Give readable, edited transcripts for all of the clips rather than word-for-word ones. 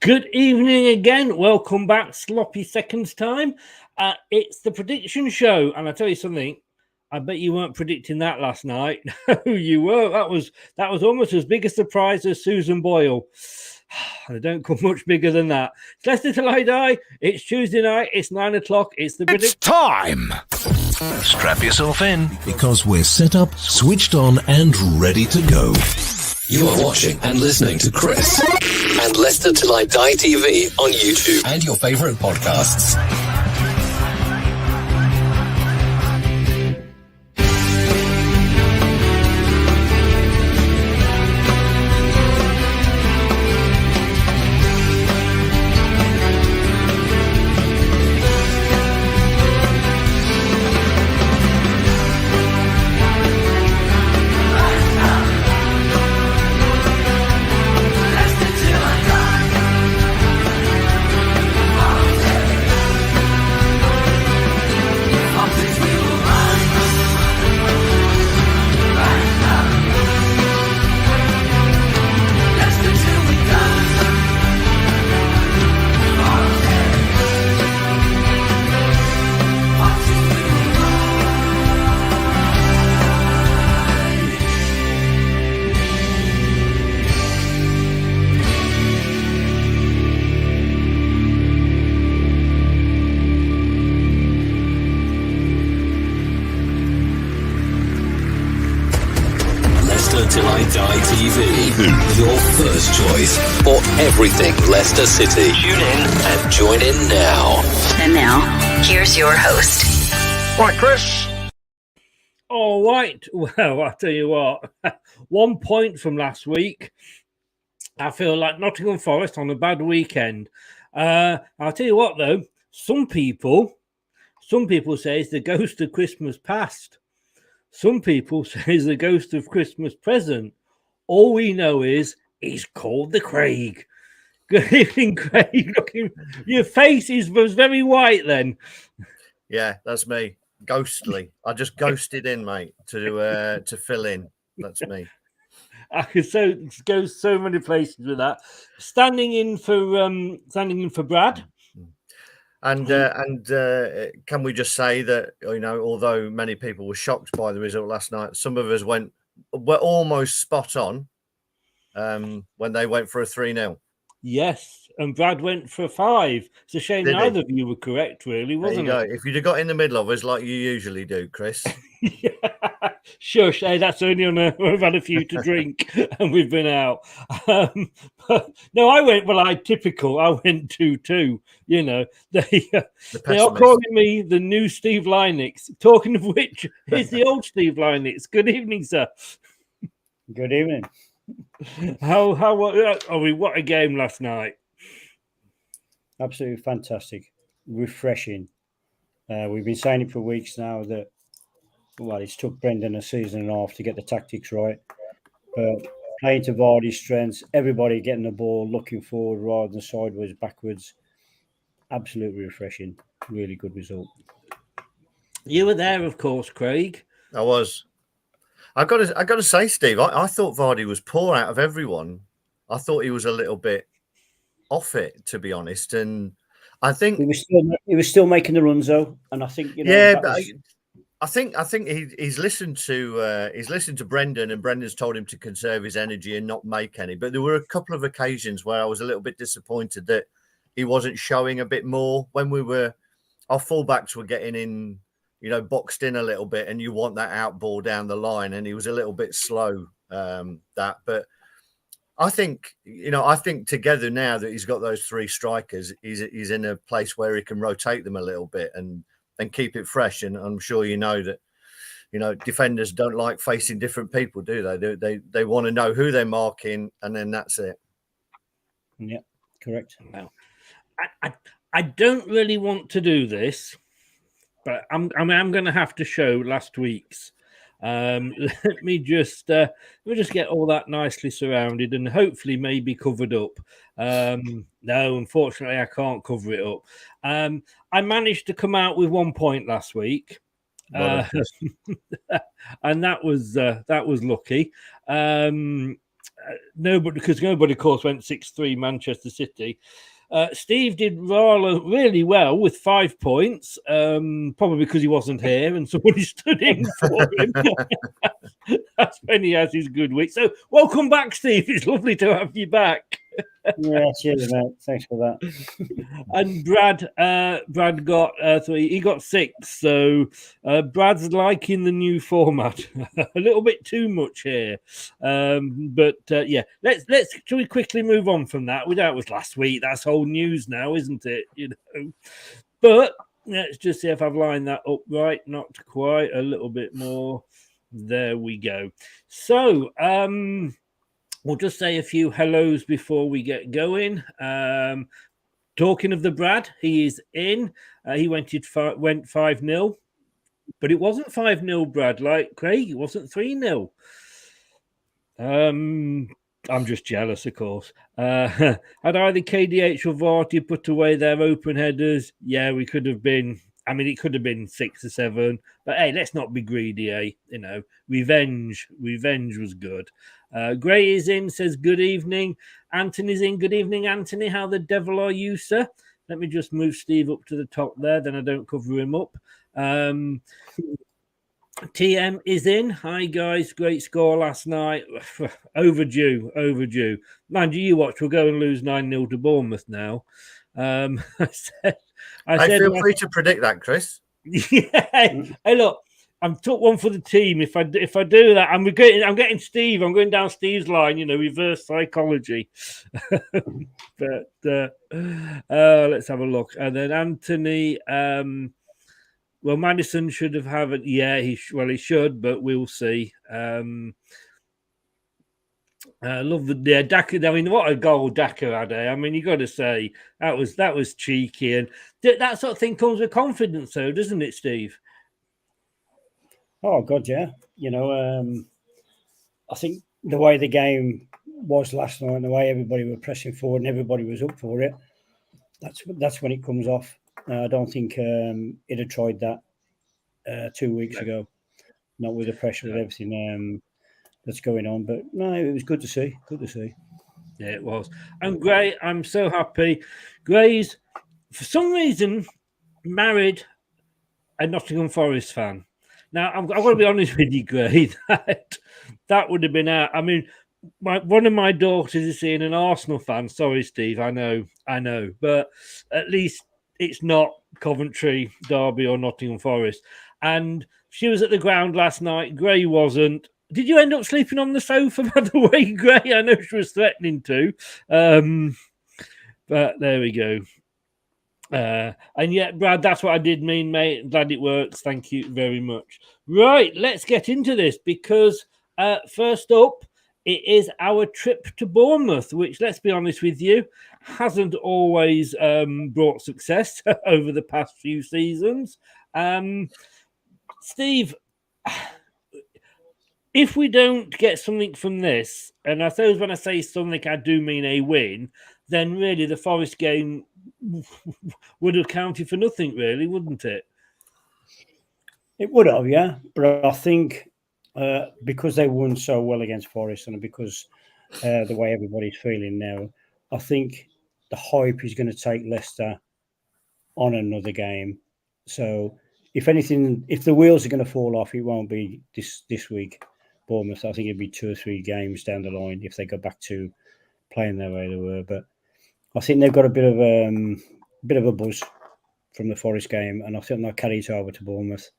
Good evening again. Welcome back, sloppy seconds time. It's the prediction show, and I tell you something. I bet you weren't predicting that last night. No, you were. That was almost as big a surprise as Susan Boyle. They don't come much bigger than that. It's Leicester till I die. It's Tuesday night. It's 9 o'clock. It's time. Strap yourself in because we're set up, switched on, and ready to go. You are watching and listening to Chris and Leicester Till I Die TV on YouTube and your favourite podcasts. Your first choice for everything Leicester City. Tune in and join in now. And now, here's your host. Right, Chris. All right. Well, I'll tell you what. 1 point from last week. I feel like Nottingham Forest on a bad weekend. I'll tell you what, though. Some people say it's the ghost of Christmas past. Some people say it's the ghost of Christmas present. All we know is he's called the Craig. Good evening, Craig. Your face was very white then. Yeah, that's me. Ghostly. I just ghosted in, mate, to fill in. That's me. I could go so many places with that. Standing in for Brad. And can we just say that, although many people were shocked by the result last night, some of us were almost spot on when they went for a 3-0. Yes, and Brad went for a 5. It's a shame neither of you were correct, really, wasn't it? If you'd have got in the middle of us like you usually do, Chris. Yeah. Shush, hey, that's only we've had a few to drink and we've been out. But no, I went 2-2. They are calling me the new Steve Lynex. Talking of which, here's the old Steve Lynex. Good evening, sir. Good evening. How are we? What a game last night! Absolutely fantastic, refreshing. We've been saying it for weeks now that it's took Brendan a season and a half to get the tactics right, but playing to Vardy's strengths, everybody getting the ball, looking forward rather than sideways, backwards. Absolutely refreshing. Really good result. You were there, of course, Craig. I was. I got to say, Steve, I thought Vardy was poor out of everyone. I thought he was a little bit off it, to be honest. And I think he was still making the runs though. And I think I think he's listened to Brendan, and Brendan's told him to conserve his energy and not make any. But there were a couple of occasions where I was a little bit disappointed that he wasn't showing a bit more when our fullbacks were getting in. Boxed in a little bit, and you want that out ball down the line, and he was a little bit slow. But I think together now that he's got those 3 strikers, he's in a place where he can rotate them a little bit and keep it fresh. And I'm sure that defenders don't like facing different people, do they? They want to know who they're marking, and then that's it. Yeah, correct. Well, I don't really want to do this. But I'm going to have to show last week's. Let me just get all that nicely surrounded and hopefully maybe covered up. No, unfortunately, I can't cover it up. I managed to come out with 1 point last week. And that was lucky. because nobody, of course, went 6-3 Manchester City. Steve did really well with 5 points, probably because he wasn't here and somebody stood in for him. That's when he has his good week. So welcome back, Steve. It's lovely to have you back. Yeah, cheers, mate. Thanks for that. And Brad got 3. He got 6. So Brad's liking the new format a little bit too much here. But yeah, shall we quickly move on from that? That was last week. That's old news now, isn't it? But let's just see if I've lined that up right. Not quite. A little bit more. There we go. So we'll just say a few hellos before we get going. Talking of the Brad, he is in. He went 5-0, but it wasn't 5-0, Brad, like Craig. It wasn't 3-0. I'm just jealous, of course. Had either KDH or Varty put away their open headers, yeah, we could have been. I mean, it could have been 6 or 7, but hey, let's not be greedy, eh? Revenge was good. Gray is in, says good evening. Anthony's in, good evening, Anthony. How the devil are you, sir? Let me just move Steve up to the top there, then I don't cover him up. TM is in. Hi, guys. Great score last night. Overdue. Mind you watch, we'll go and lose 9-0 to Bournemouth now. I said, feel free to predict that, Chris. Yeah. Hey, look, I've took one for the team. If I do that, I'm getting Steve. I'm going down Steve's line. Reverse psychology. But let's have a look. And then Anthony. Well, Madison should have it. Yeah, he should, but we'll see. I love the Daka. I mean, what a goal Daka had! I mean, you got to say that was cheeky, and that sort of thing comes with confidence, though, doesn't it, Steve? Oh God, yeah. I think the way the game was last night, and the way everybody were pressing forward and everybody was up for it, that's when it comes off. I don't think it had tried that 2 weeks ago, not with the pressure with everything that's going on. But no, it was good to see. Yeah, it was. And Gray, I'm so happy. Gray's, for some reason, married a Nottingham Forest fan. Now, I've got to be honest with you, Gray, that would have been out. I mean, one of my daughters is seeing an Arsenal fan. Sorry, Steve, I know. But at least it's not Coventry, Derby or Nottingham Forest. And she was at the ground last night. Gray wasn't. Did you end up sleeping on the sofa, by the way, Gray? I know she was threatening to. But there we go. And yet, Brad, that's what I did mean, mate. Glad it works. Thank you very much. Right, let's get into this because first up, it is our trip to Bournemouth, which, let's be honest with you, hasn't always brought success over the past few seasons. Steve, if we don't get something from this, and I suppose when I say something, I do mean a win, then really the Forest game would have counted for nothing, really, wouldn't it? It would have, yeah. But I think because they won so well against Forest and because the way everybody's feeling now, I think the hype is going to take Leicester on another game. So if anything, if the wheels are going to fall off, it won't be this week, Bournemouth. I think it'll be 2 or 3 games down the line if they go back to playing the way they were. But I think they've got a bit of a buzz from the Forest game, and I think they'll carry it over to Bournemouth,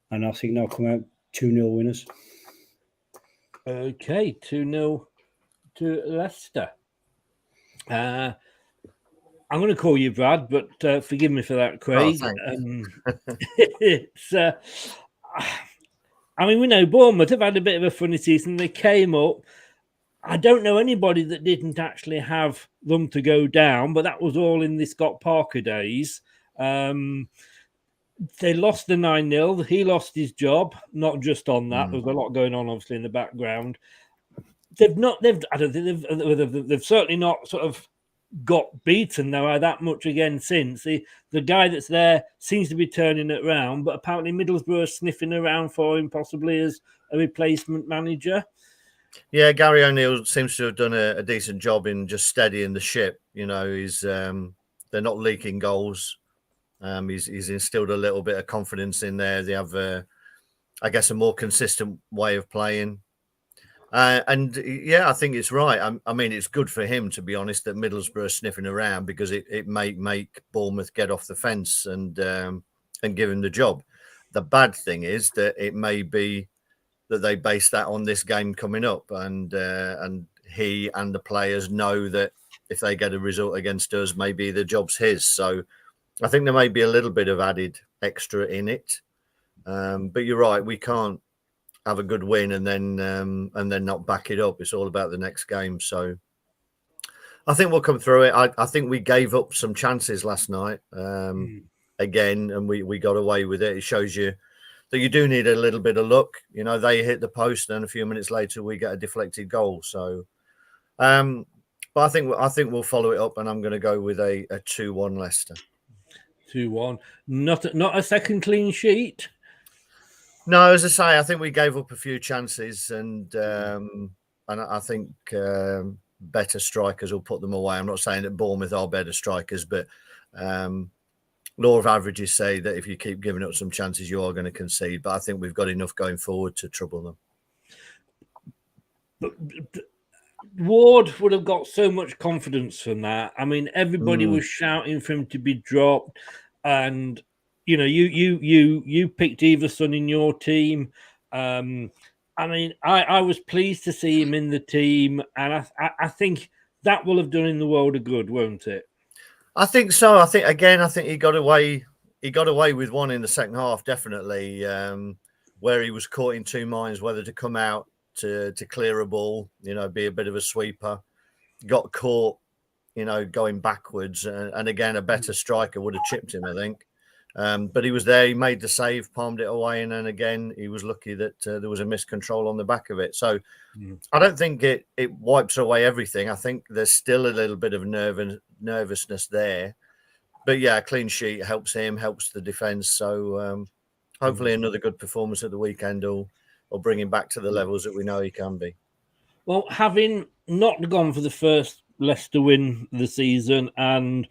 and I think they'll come out 2-0 winners. Okay, 2-0 to Leicester. I'm going to call you Brad, but forgive me for that, Craig. It's. I mean, we know Bournemouth have had a bit of a funny season. They came up. I don't know anybody that didn't actually have them to go down, but that was all in the Scott Parker days. They lost the 9-0. He lost his job, not just on that. There's a lot going on, obviously, in the background. They've certainly not sort of got beaten now that much again since. The guy that's there seems to be turning it around, but apparently Middlesbrough is sniffing around for him, possibly as a replacement manager. Yeah, Gary O'Neill seems to have done a decent job in just steadying the ship. You know, they're not leaking goals. He's instilled a little bit of confidence in there. They have, I guess, a more consistent way of playing. And yeah, I think it's right. I mean, it's good for him, to be honest, that Middlesbrough are sniffing around, because it may make Bournemouth get off the fence and give him the job. The bad thing is that it may be that they base that on this game coming up, and he and the players know that if they get a result against us, maybe the job's his. So I think there may be a little bit of added extra in it. But you're right, we can't have a good win and then not back it up. It's all about the next game. So I think we'll come through it. I think we gave up some chances last night again, and we got away with it. It shows you that you do need a little bit of luck. You know, they hit the post, and a few minutes later we get a deflected goal. So, but I think we'll follow it up, and I'm going to go with a 2-1 Leicester. 2-1. Not a second clean sheet. No, as I say, I think we gave up a few chances, and I think better strikers will put them away. I'm not saying that Bournemouth are better strikers, but law of averages say that if you keep giving up some chances, you are going to concede. But I think we've got enough going forward to trouble them. But Ward would have got so much confidence from that. I mean, everybody was shouting for him to be dropped, and you know, you picked Everson in your team. I mean, I was pleased to see him in the team, and I think that will have done him the world of good, won't it? I think so. I think he got away. He got away with one in the second half, definitely, where he was caught in two minds whether to come out to clear a ball, you know, be a bit of a sweeper. Got caught, you know, going backwards, and again, a better striker would have chipped him, I think. But he was there. He made the save, palmed it away, and then again, he was lucky that there was a miscontrol on the back of it. So I don't think it wipes away everything. I think there's still a little bit of nervousness there. But yeah, a clean sheet helps him, helps the defence. So hopefully another good performance at the weekend will bring him back to the levels that we know he can be. Well, having not gone for the first Leicester win of the season and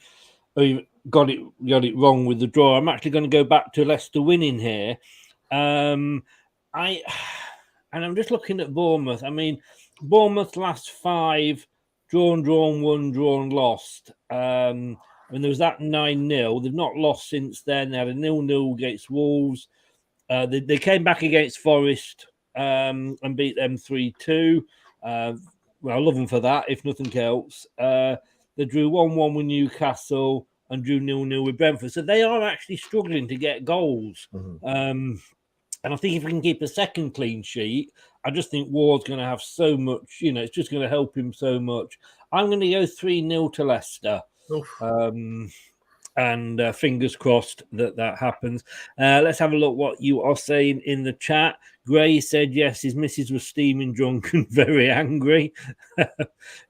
got it wrong with the draw, I'm actually going to go back to Leicester winning here. And I'm just looking at Bournemouth. I mean, Bournemouth's last 5, drawn, won, drawn, lost. When there was that 9-0, they've not lost since then. They had a 0-0 against Wolves. They came back against Forest and beat them 3-2. Well, I love them for that, if nothing else. They drew 1-1 with Newcastle and drew 0-0 with Brentford. So they are actually struggling to get goals. And I think if we can keep a second clean sheet, I just think Ward's going to have so much, you know, it's just going to help him so much. I'm going to go 3-0 to Leicester. And fingers crossed that happens. Let's have a look what you are saying in the chat. Gray said, yes, his missus was steaming drunk and very angry.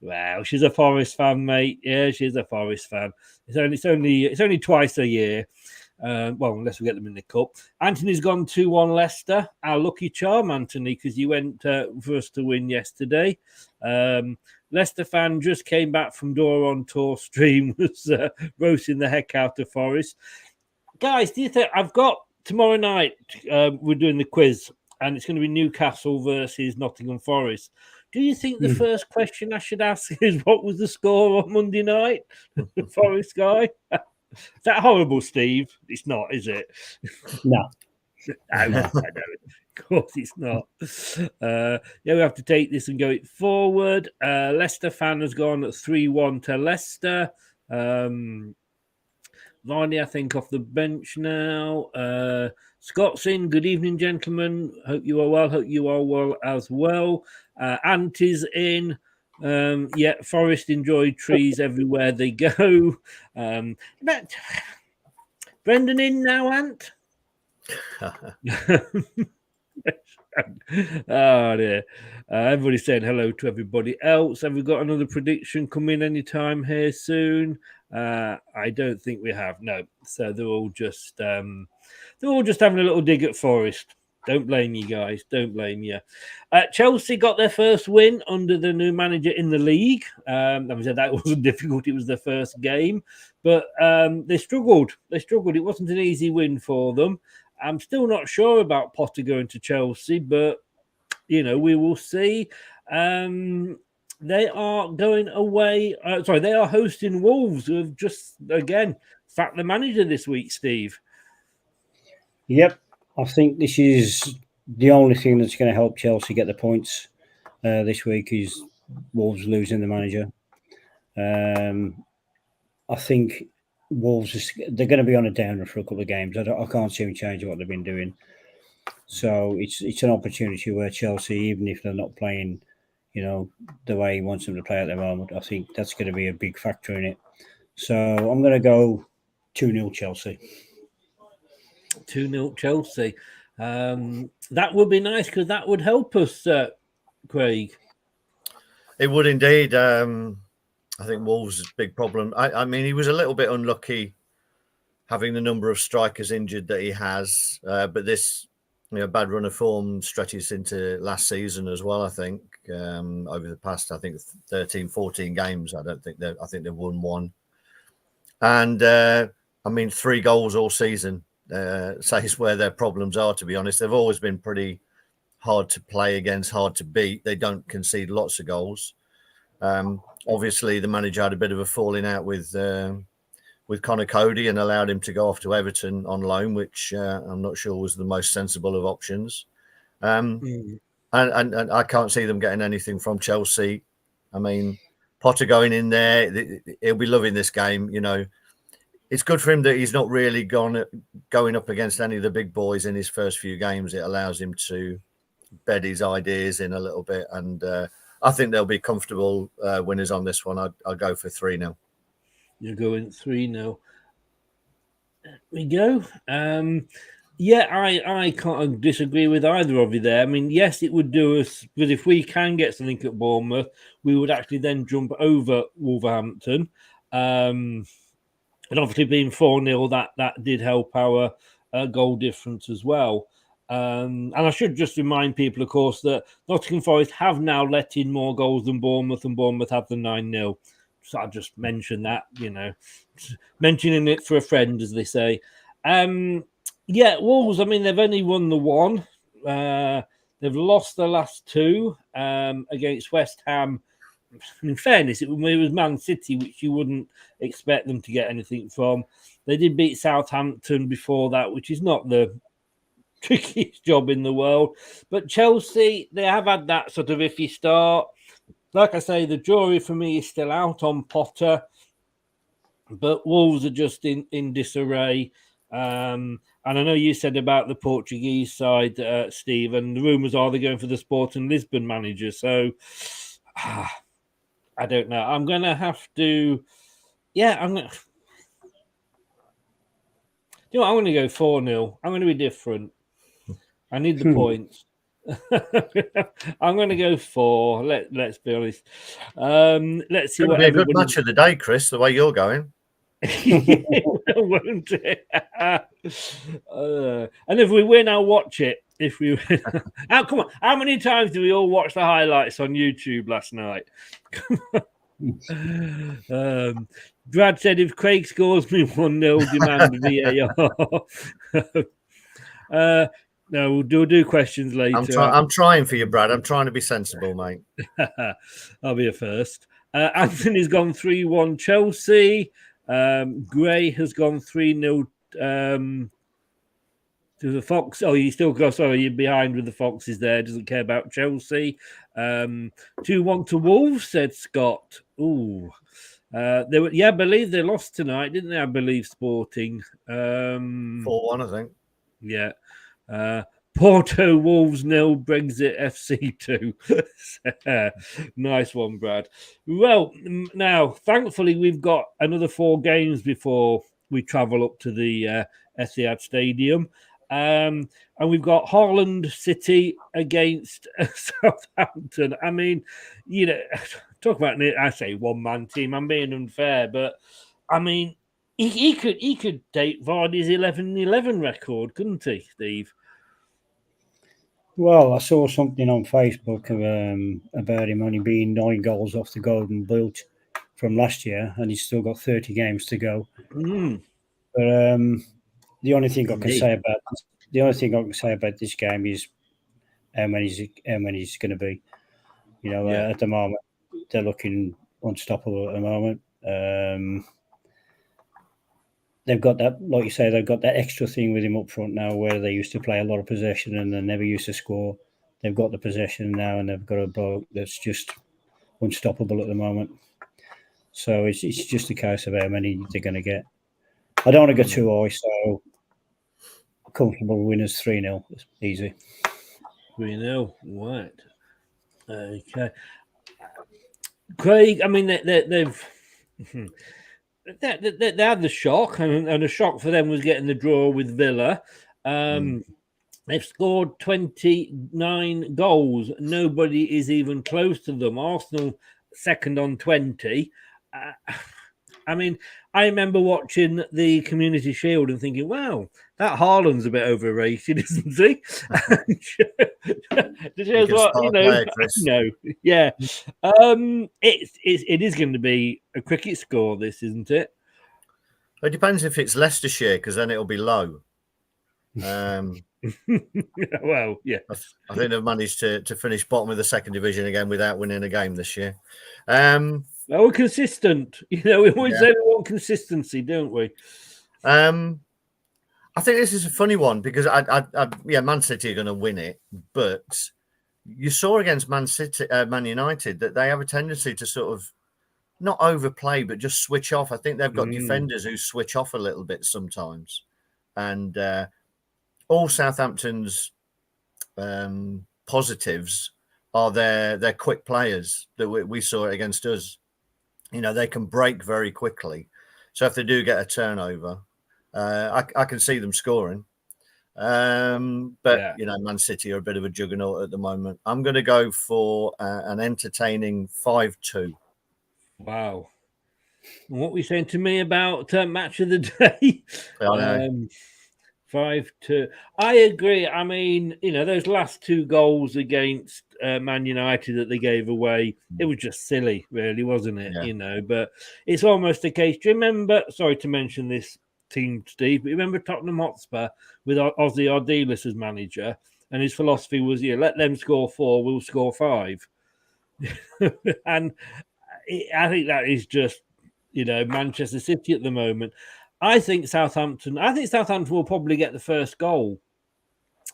Well, she's a Forest fan, mate. Yeah, she's a Forest fan. It's only twice a year. Well, unless we get them in the cup. Anthony's gone 2-1 Leicester. Our lucky charm, Anthony, because you went for us to win yesterday. Leicester fan just came back from Door on Tour stream, was roasting the heck out of Forest. Guys, do you think I've got tomorrow night? We're doing the quiz, and it's going to be Newcastle versus Nottingham Forest. Do you think the first question I should ask is what was the score on Monday night? Forest guy. Is that horrible, Steve? It's not, is it? No. I know. Of course it's not. Yeah, we have to take this and go it forward. Leicester fan has gone 3-1 to Leicester. Varney, I think, off the bench now. Scott's in. Good evening, gentlemen. Hope you are well. Hope you are well as well. Ant is in. Yeah, Forest enjoy trees everywhere they go. But Brendan in now, Ant? Oh dear. Everybody's saying hello to everybody else. Have we got another prediction coming anytime here soon? I don't think we have. No. So they're all just having a little dig at Forest. Don't blame you guys. Don't blame you. Chelsea got their first win under the new manager in the league. That wasn't difficult. It was their first game, but they struggled. It wasn't an easy win for them. I'm still not sure about Potter going to Chelsea, but we will see. They are going away. They are hosting Wolves, who have just again sacked the manager this week. Steve. Yep. I think this is the only thing that's going to help Chelsea get the points this week is Wolves losing the manager. I think Wolves, they're going to be on a downer for a couple of games. I can't see them changing what they've been doing. So it's an opportunity where Chelsea, even if they're not playing, the way he wants them to play at the moment, I think that's going to be a big factor in it. So I'm going to go 2-0 Chelsea. 2-0 Chelsea. That would be nice because that would help us, Craig. It would indeed. I think Wolves' big problem. I mean, he was a little bit unlucky having the number of strikers injured that he has, but this bad run of form stretches into last season as well. I think over the past, 13, 14 games. I think they've won one, and 3 goals all season. Says where their problems are, to be honest. They've always been pretty hard to play against, hard to beat. They don't concede lots of goals. Obviously, the manager had a bit of a falling out with Connor Cody and allowed him to go off to Everton on loan, which I'm not sure was the most sensible of options. And I can't see them getting anything from Chelsea. I mean, Potter going in there, he'll be loving this game, It's good for him that he's not really going up against any of the big boys in his first few games. It allows him to bed his ideas in a little bit. And I think they'll be comfortable winners on this one. I'll go for 3-0. You're going 3-0. There we go. I can't disagree with either of you there. I mean, yes, it would do us, but if we can get something at Bournemouth, we would actually then jump over Wolverhampton. And obviously being 4-0, that did help our goal difference as well. And I should just remind people, of course, that Nottingham Forest have now let in more goals than Bournemouth, and Bournemouth have the 9-0. So I'll just mention that, mentioning it for a friend, as they say. Wolves, I mean, they've only won the one. They've lost the last 2 against West Ham. In fairness, it was Man City, which you wouldn't expect them to get anything from. They did beat Southampton before that, which is not the trickiest job in the world. But Chelsea, they have had that sort of iffy start. Like I say, the jury for me is still out on Potter, but Wolves are just in disarray. And I know you said about the Portuguese side, Steve, and the rumours are they're going for the Sporting Lisbon manager. So I don't know. I'm going to have to... I'm going to go 4-0. I'm going to be different. I need the points. I'm going to go 4. Let's be honest. Let's see what. It'll be a good match of the day, Chris. The way you're going, won't it? And if we win, I'll watch it. If we win, come on! How many times do we all watch the highlights on YouTube last night? Brad said, "If Craig scores me 1-0, demand VAR." No, we'll do questions later. I'm trying for you, Brad. I'm trying to be sensible, mate. I'll be a first. Anthony's gone 3-1 Chelsea. Gray has gone 3-0 to the Fox. Oh, you still go. Sorry, you're behind with the Foxes there. Doesn't care about Chelsea. 2-1 to Wolves, said Scott. Ooh. I believe they lost tonight, didn't they? I believe Sporting. 4-1, I think. Yeah. Porto Wolves 0, Brexit FC 2. Nice one, Brad. Well, now, thankfully, we've got another 4 games before we travel up to the Etihad Stadium. And we've got Harland City against Southampton. I mean, talk about, I say one-man team. I'm being unfair, but I mean, he could take Vardy's 11-11 record, couldn't he, Steve? Well, I saw something on Facebook about him only being 9 goals off the golden boot from last year, and he's still got 30 games to go. Mm. But the only thing I can Indeed. say about this game is how many's going to be. You know, Yeah. at the moment they're looking unstoppable. At the moment, they've got that, like you say, they've got that extra thing with him up front now, where they used to play a lot of possession and they never used to score. They've got the possession now, and they've got a bloke that's just unstoppable at the moment. So it's just a case of how many they're going to get. I don't want to go too high, so comfortable winners 3-0. Easy. 3-0. Right. Okay. Craig, I mean, they've they had the shock, and the shock for them was getting the draw with Villa. They've scored 29 goals. Nobody is even close to them. Arsenal second on 20. I mean, I remember watching the Community Shield and thinking, wow, that Harland's a bit overrated, isn't he? It what, you know, no, yeah. It is going to be a cricket score, this, isn't it? It depends if it's Leicestershire, because then it'll be low. Well, yeah. I think they've managed to finish bottom of the second division again without winning a game this year. Well, we're consistent. You know, we always say we want consistency, don't we? I think this is a funny one because Man City are going to win it, but you saw against Man United that they have a tendency to sort of not overplay, but just switch off. I think they've got defenders who switch off a little bit sometimes, and all Southampton's positives are their quick players that we saw it against us. You know, they can break very quickly. So if they do get a turnover, I can see them scoring. But, you know, Man City are a bit of a juggernaut at the moment. I'm going to go for an entertaining 5-2. Wow. And what were you saying to me about match of the day? 5-2. I agree. I mean, you know, those last 2 goals against Man United that they gave away, it was just silly, really, wasn't it? Yeah. You know, but it's almost a case. Do you remember? Sorry to mention this team, Steve, but you remember Tottenham Hotspur with Ozzy Ardiles as manager, and his philosophy was, let them score 4, we'll score 5. And I think that is just, you know, Manchester City at the moment. I think Southampton will probably get the first goal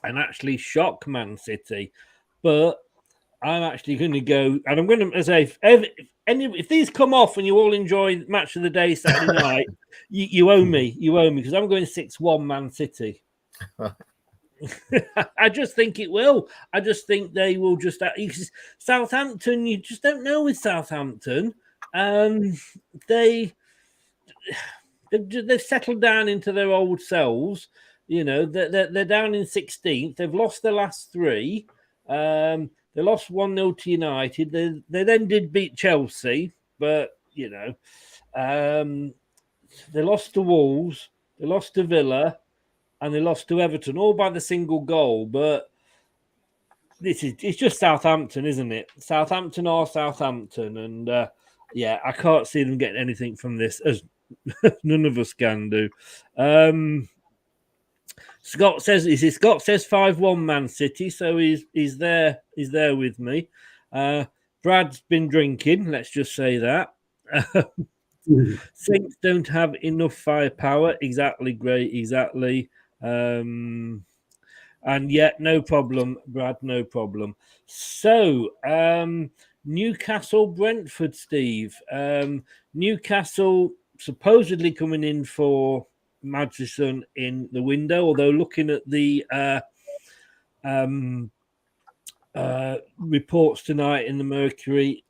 and actually shock Man City. But I'm actually going to go, and I'm going to say, if these come off and you all enjoy match of the day Saturday night, you owe me. You owe me, because I'm going 6-1 Man City. I just think it will. I just think they will just... Southampton, you just don't know with Southampton. They've settled down into their old selves. You know, they're down in 16th. They've lost their last 3. They lost 1-0 to United. They then did beat Chelsea, but, you know, they lost to Wolves, they lost to Villa, and they lost to Everton, all by the single goal. But it's just Southampton, isn't it? Southampton are Southampton, and I can't see them getting anything from this, as none of us can do. Scott says 5-1 Man City, so he's there with me. Brad's been drinking, let's just say that. Saints don't have enough firepower. Exactly, great, exactly. And yet, no problem, Brad, no problem. So, Newcastle, Brentford, Steve. Newcastle supposedly coming in for Madison in the window, although looking at the reports tonight in the Mercury,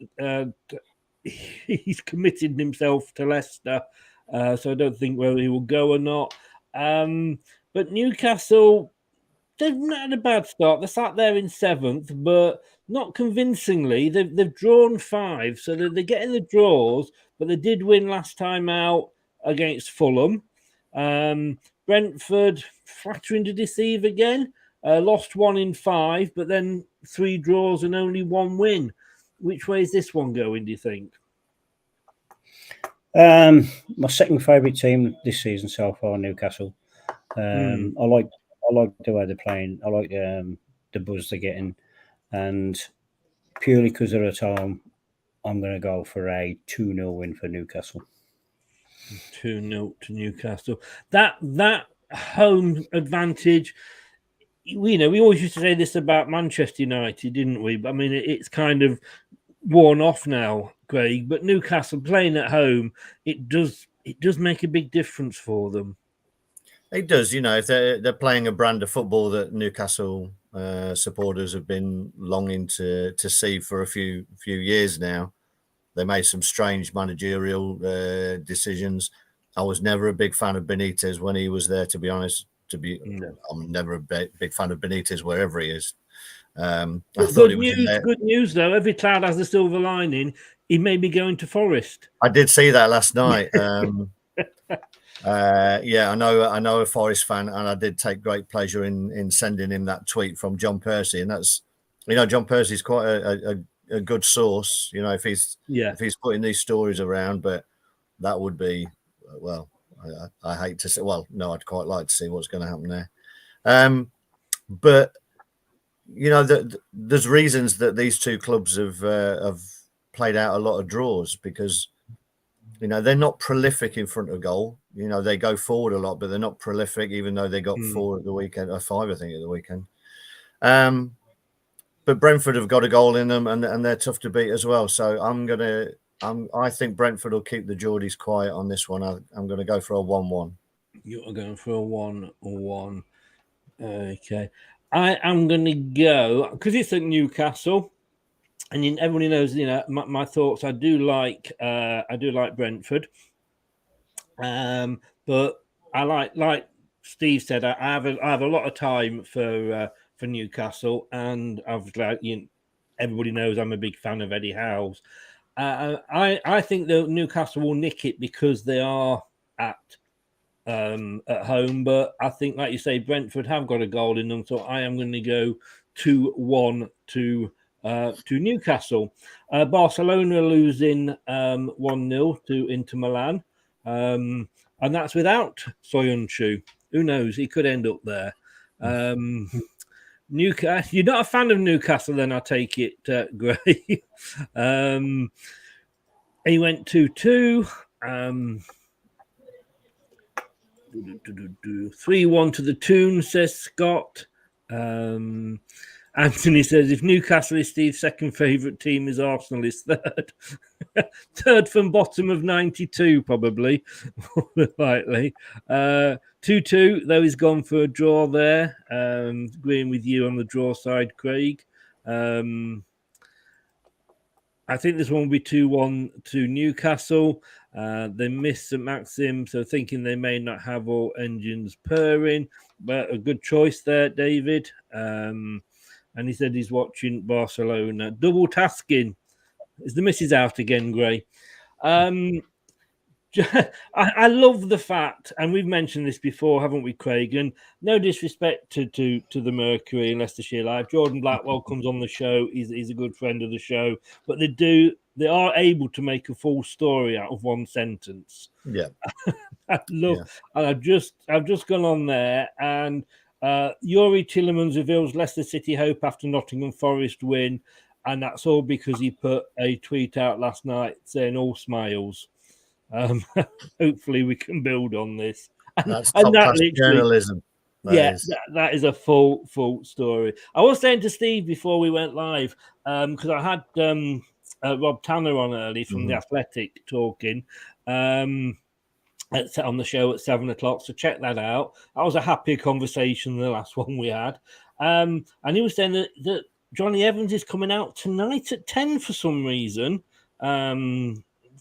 he's committed himself to Leicester, so I don't think whether he will go or not. But Newcastle, they've not had a bad start. They're sat there in 7th, but not convincingly. They've drawn 5, so they're getting the draws, but they did win last time out against Fulham. Brentford, flattering to deceive again. lost 1 in 5, but then 3 draws and only 1 win. Which way is this one going, do you think? My second favourite team this season so far, Newcastle. I like the way they're playing. I like the buzz they're getting, and purely because they're at home, I'm going to go for a 2-0 win for Newcastle. 2-0 to Newcastle. That home advantage. We always used to say this about Manchester United, didn't we? But I mean, it's kind of worn off now, Craig. But Newcastle playing at home, it does make a big difference for them. It does, if they're playing a brand of football that Newcastle supporters have been longing to see for a few years now. They made some strange managerial decisions. I was never a big fan of Benitez when he was there, to be honest. I'm never a big fan of Benitez wherever he is. Good news, though. Every cloud has a silver lining. He may be going to Forest. I did see that last night. Yeah, I know a Forest fan, and I did take great pleasure in sending him that tweet from John Percy, and that's John Percy's quite a good source. If he's putting these stories around, but that would be I hate to say. Well, no, I'd quite like to see what's going to happen there. But there's reasons that these two clubs have played out a lot of draws because they're not prolific in front of goal. They go forward a lot, but they're not prolific, even though they got 4 at the weekend, or 5, I think, at the weekend. But Brentford have got a goal in them, and they're tough to beat as well. So I think Brentford will keep the Geordies quiet on this one. I'm going to go for a 1-1. You are going for a 1-1. Okay. I am going to go, because it's at Newcastle, and everybody knows, my thoughts. I do like Brentford, but I like Steve said. I have a lot of time for Newcastle, and everybody knows I'm a big fan of Eddie Howe's. I think that Newcastle will nick it because they are at home, but I think, like you say, Brentford have got a goal in them, so I am going to go 2-1 to Newcastle. Barcelona losing 1-0 to Inter Milan, and that's without Soyuncu. Who knows? He could end up there. Newcastle. You're not a fan of Newcastle, then I take it, Gray. He went 2-2. 3-1 to the Toon, says Scott. Anthony says, if Newcastle is Steve's second favourite team, is Arsenal is third. Third from bottom of 92, probably, more likely. 2-2, though he's gone for a draw there. Agreeing with you on the draw side, Craig. I think this one will be 2-1 to Newcastle. They missed St Maxim, so thinking they may not have all engines purring. But a good choice there, David. And he said he's watching Barcelona. Double tasking. Is the missus out again, Gray? I love the fact, and we've mentioned this before, haven't we, Craig? And no disrespect to the Mercury and Leicestershire Live. Jordan Blackwell comes on the show. He's a good friend of the show. But they are able to make a full story out of one sentence. Yeah. And I've just gone on there, and Yuri Tillemans reveals Leicester City hope after Nottingham Forest win, and that's all because he put a tweet out last night saying all smiles. Hopefully we can build on this. That's top-class journalism. That is a full story. I was saying to Steve before we went live, because I had Rob Tanner on early from The Athletic talking on the show at 7:00, so check that out. That was a happier conversation than the last one we had. And he was saying that Johnny Evans is coming out tonight at 10 for some reason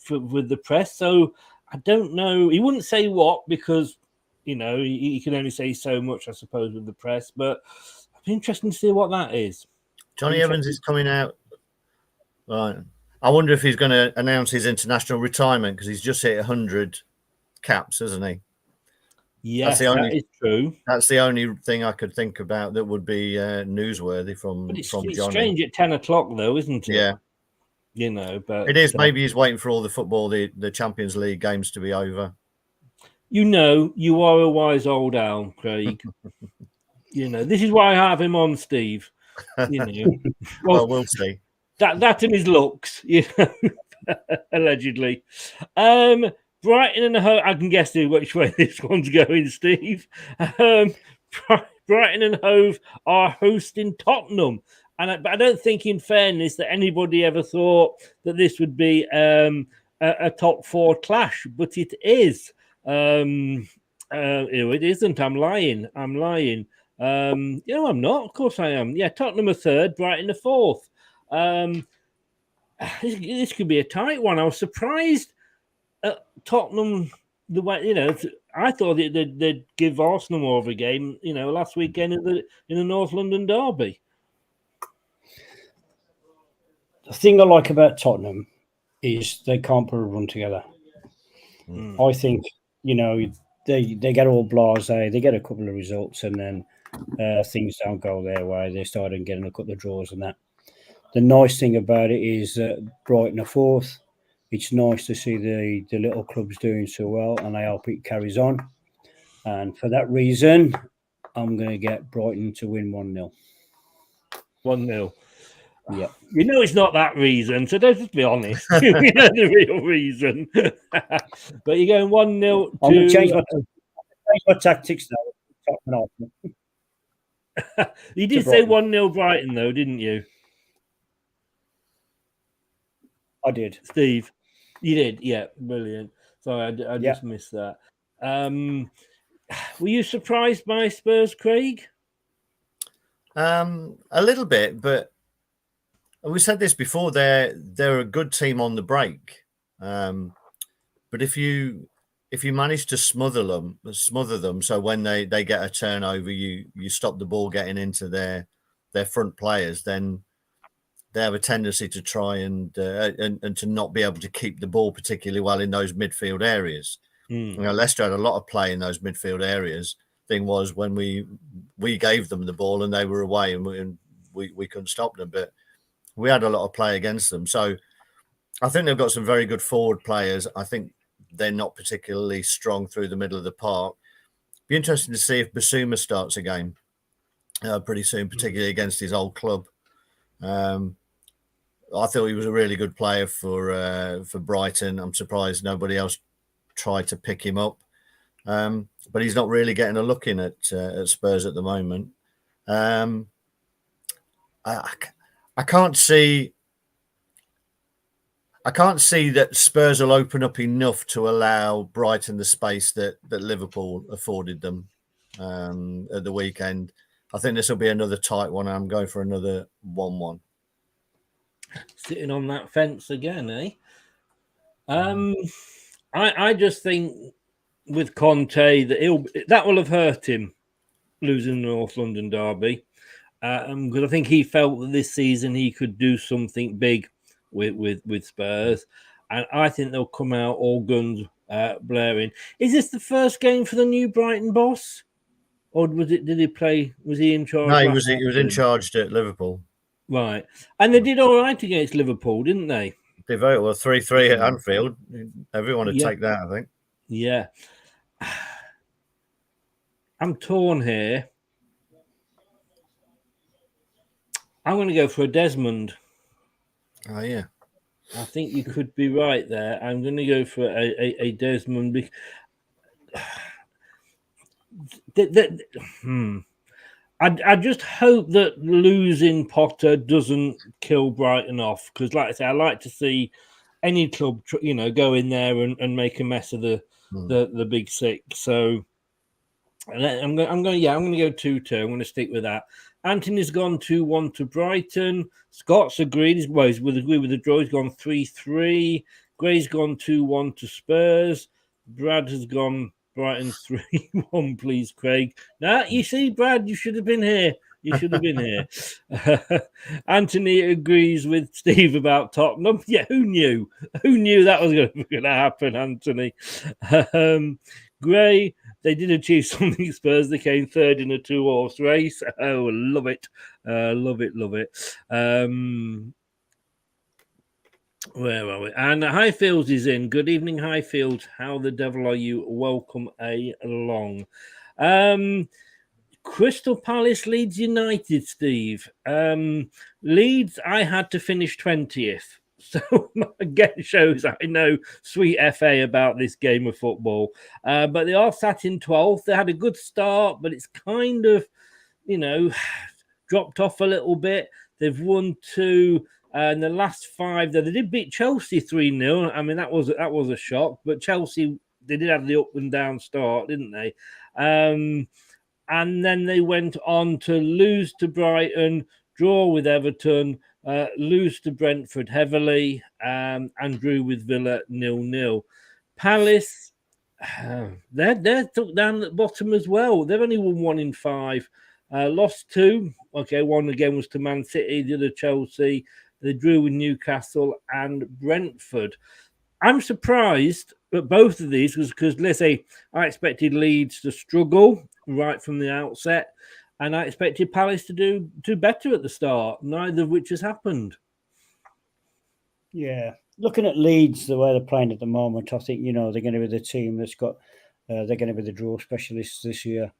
with the press. So I don't know. He wouldn't say what because, he can only say so much, I suppose, with the press. But it'd be interesting to see what that is. Johnny Evans is coming out. Right. I wonder if he's going to announce his international retirement because he's just hit 100 caps, hasn't he? Yes, that is true. That's the only thing I could think about that would be newsworthy from But it's Johnny. strange at 10 o'clock, though, isn't it? Yeah. You know, but It is. Maybe he's waiting for all the football, the Champions League games to be over. You know, you are a wise old owl, Craig. You know, this is why I have him on, Steve. You know, well, we'll see. That and his looks, you know, allegedly. Brighton and Hove. I can guess which way this one's going, Steve. Brighton and Hove are hosting Tottenham, but I don't think, in fairness, that anybody ever thought that this would be a top four clash, but it is. It isn't. I'm lying. I'm not. Of course I am. Yeah, Tottenham are third, Brighton are fourth. This could be a tight one. I was surprised at Tottenham. The way, you know, I thought they'd give Arsenal more of a game, you know, last weekend in the North London derby. The thing I like about Tottenham is they can't put a run together. I think, you know, they get all blasé, they get a couple of results, and then things don't go their way. They start getting a couple of draws and that. The nice thing about it is Brighton are fourth. It's nice to see the little clubs doing so well, and I hope it carries on. And for that reason, I'm going to get Brighton to win 1-0. 1-0. Yeah. You know it's not that reason, so don't just be honest. You know the real reason. But you're going 1-0 to... I'm going to change my tactics now. You did say 1-0 Brighton, though, didn't you? I did. Steve, you did? Yeah, brilliant. Sorry, I just missed that. Were you surprised by Spurs, Craig? A little bit, but we said this before. They're a good team on the break, but if you manage to smother them, so when they get a turnover, you stop the ball getting into their front players, then they have a tendency to try and to not be able to keep the ball particularly well in those midfield areas. You know, Leicester had a lot of play in those midfield areas. Thing was, when we gave them the ball and they were away, and we couldn't stop them, but we had a lot of play against them. So I think they've got some very good forward players. I think they're not particularly strong through the middle of the park. Be interesting to see if Basuma starts a game pretty soon, particularly against his old club. I thought he was a really good player for Brighton. I'm surprised nobody else tried to pick him up, but he's not really getting a look in at Spurs at the moment. I can't see that Spurs will open up enough to allow Brighton the space that Liverpool afforded them at the weekend. I think this will be another tight one. I'm going for another 1-1. Sitting on that fence again, eh? I just think with Conte that will have hurt him losing the North London derby, because I think he felt that this season he could do something big with Spurs, and I think they'll come out all guns blaring. Is this the first game for the new Brighton boss, or was he in charge? No, he was in charge at Liverpool. Right. And they did all right against Liverpool, didn't they? They voted 3-3 at Anfield. Everyone would take that, I think. Yeah. I'm torn here. I'm going to go for a Desmond. Oh, yeah. I think you could be right there. I'm going to go for a Desmond. I just hope that losing Potter doesn't kill Brighton off, because, like I say, I like to see any club, go in there and make a mess of the big six. So I'm going to go 2-2. I'm going to stick with that. Anthony's gone 2-1 to Brighton. Scott's agreed. He's with the draw. He's gone 3-3. Gray's gone 2-1 to Spurs. Brad has gone Brighton 3-1, please, Craig. Now, you see, Brad, you should have been here. You should have been here. Anthony agrees with Steve about Tottenham. Yeah, who knew? Who knew that was going to happen, Anthony? Gray they did achieve something. Spurs, they came third in a 2-horse race. Oh, love it. Love it. Where are we? And Highfields is in. Good evening, Highfields. How the devil are you? Welcome along. Crystal Palace, Leeds United, Steve. Leeds, I had to finish 20th. So again, shows I know sweet FA about this game of football. But they are sat in 12th. They had a good start, but it's kind of, dropped off a little bit. They've won 2 in the last 5. They did beat Chelsea 3-0. I mean, that was a shock. But Chelsea, they did have the up and down start, didn't they? And then they went on to lose to Brighton, draw with Everton, lose to Brentford heavily, and drew with Villa 0-0. Palace, they're took down at the bottom as well. They've only won 1 in 5, lost 2. Okay, one again was to Man City, the other Chelsea. They drew with Newcastle and Brentford. I'm surprised at both of these because, let's say, I expected Leeds to struggle right from the outset, and I expected Palace to do better at the start, neither of which has happened. Yeah. Looking at Leeds, the way they're playing at the moment, I think, they're going to be the team that's got, they're going to be the draw specialists this year.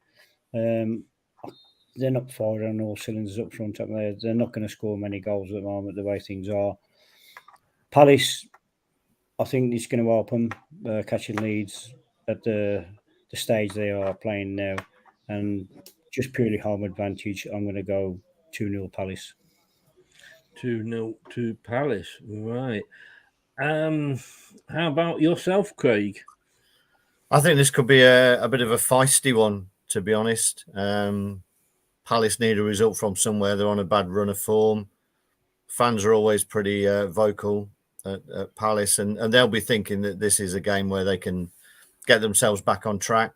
They're not firing on all cylinders up front. They're not going to score many goals at the moment, the way things are. Palace, I think it's going to open catching Leeds at the stage they are playing now. And just purely home advantage, I'm going to go 2-0 Palace. 2-0 to Palace. Right. How about yourself, Craig? I think this could be a bit of a feisty one, to be honest. Palace need a result from somewhere. They're on a bad run of form. Fans are always pretty vocal at Palace, and they'll be thinking that this is a game where they can get themselves back on track.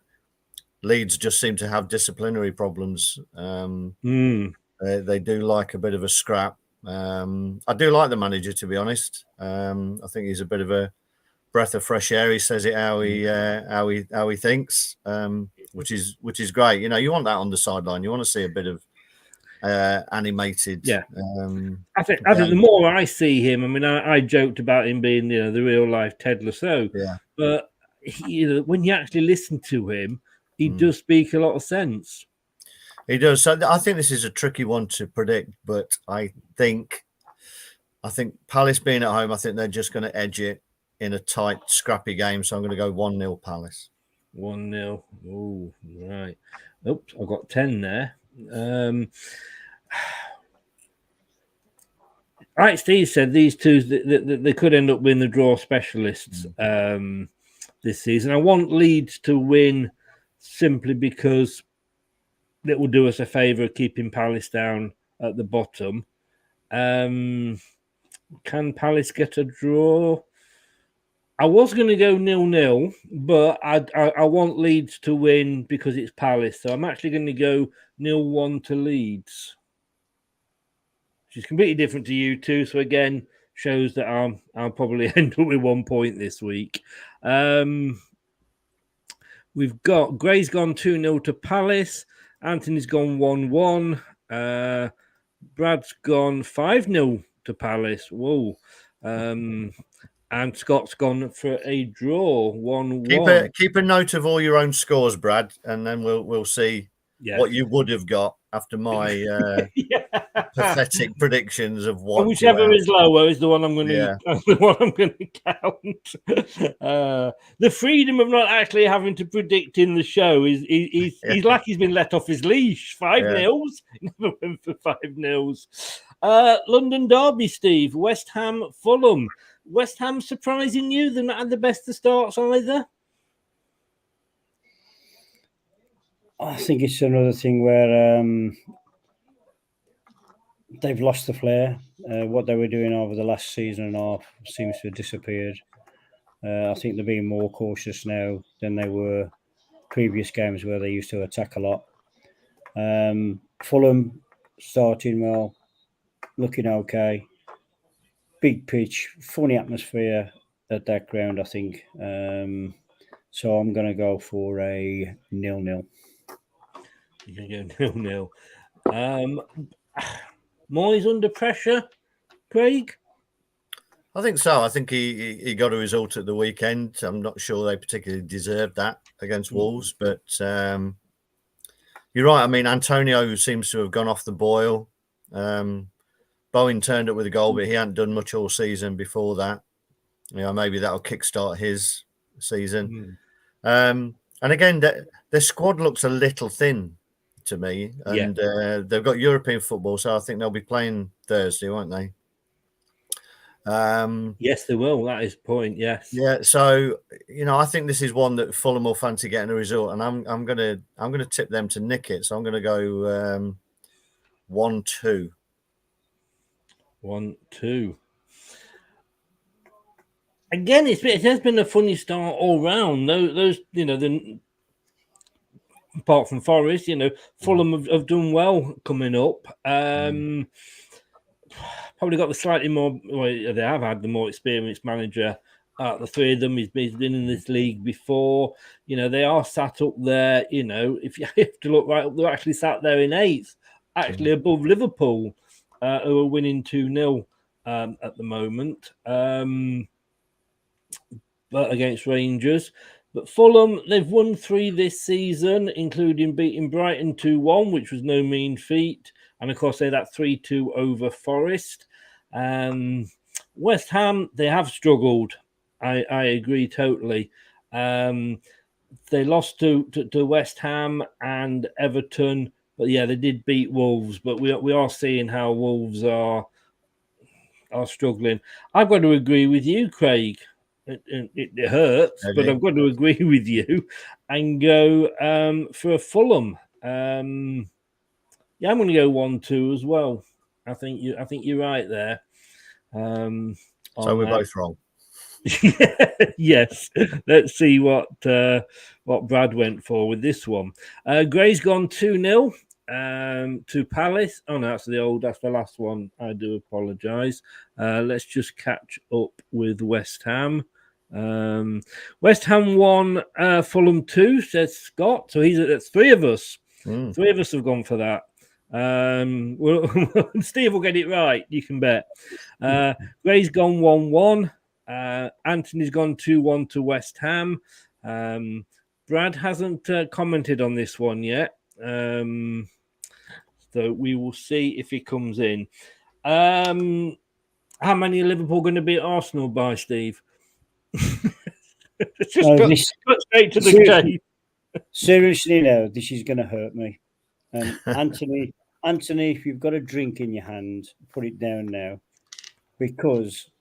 Leeds just seem to have disciplinary problems. They do like a bit of a scrap. I do like the manager, to be honest. I think he's a bit of a breath of fresh air. He says it how he thinks, which is great. You want that on the sideline. You want to see a bit of animated. Yeah. I think the more I see him, I mean, I joked about him being the real life Ted Lasso. Yeah. But when you actually listen to him, he does speak a lot of sense. He does. So I think this is a tricky one to predict, but I think Palace being at home, I think they're just going to edge it in a tight, scrappy game. So I'm going to go 1-0 Palace. 1-0. Oh, right. Oops, I've got 10 there. Like Steve said, these two they could end up being the draw specialists this season. I want Leeds to win simply because it will do us a favour of keeping Palace down at the bottom. Can Palace get a draw? I was going to go 0-0, but I want Leeds to win because it's Palace. So I'm actually going to go 0-1 to Leeds. Which is completely different to you two. So again, shows that I'll probably end up with 1 point this week. We've got Gray's gone 2-0 to Palace. Anthony's gone 1-1. Brad's gone 5-0 to Palace. Whoa. And Scott's gone for a draw, 1-1. Keep a note of all your own scores, Brad, and then we'll see what you would have got after my pathetic predictions of what. Whichever is lower is the one I'm going to count. The freedom of not actually having to predict in the show he's like he's been let off his leash. 5-0, never went for 5-0. London Derby, Steve. West Ham, Fulham. West Ham surprising you? They're not had the best of starts either. I think it's another thing where they've lost the flair. What they were doing over the last season and a half seems to have disappeared. I think they're being more cautious now than they were previous games where they used to attack a lot. Fulham starting well, looking okay. Big pitch, funny atmosphere at that ground, I think. So I'm going to go for a 0-0. You're going to go 0-0. Moyes under pressure, Craig? I think so. I think he got a result at the weekend. I'm not sure they particularly deserved that against Wolves, but you're right. I mean, Antonio seems to have gone off the boil. Bowen turned up with a goal, but he hadn't done much all season before that. Maybe that'll kickstart his season. And again, the squad looks a little thin to me, and they've got European football, so I think they'll be playing Thursday, won't they? Yes, they will. That is point. Yes. Yeah. So I think this is one that Fulham will fancy getting a result, and I'm gonna tip them to nick it. So I'm gonna go 1-2. 1-2. Again, it has been a funny start all round. Those apart from Forest, Fulham have done well coming up. Probably got the slightly more. Well, they have had the more experienced manager. The three of them, he's been in this league before. They are sat up there. If you have to look right up, they're actually sat there in 8th, actually above Liverpool, who are winning 2-0 at the moment. But against Rangers. But Fulham, they've won 3 this season, including beating Brighton 2-1, which was no mean feat. And, of course, they had that 3-2 over Forest. West Ham, they have struggled. I agree totally. They lost to West Ham and Everton. But, yeah, they did beat Wolves. But we are seeing how Wolves are struggling. I've got to agree with you, Craig. It hurts, but I've got to agree with you and go for a Fulham. I'm going to go 1-2 as well. I think you're right there. So we're both wrong. Yes. Let's see what Brad went for with this one. Gray's gone 2-0 to Palace. Oh no, that's the last one. I do apologise. Let's just catch up with West Ham. West Ham 1, Fulham 2, says Scott. So that's 3 of us. 3 of us have gone for that. Steve will get it right, you can bet. Gray's gone 1-1. Anthony's gone 2-1 to West Ham. Brad hasn't commented on this one yet. So we will see if he comes in. How many are Liverpool going to beat Arsenal by, Steve? Just got straight to the case. Seriously, no, this is going to hurt me. Anthony, if you've got a drink in your hand, put it down now. Because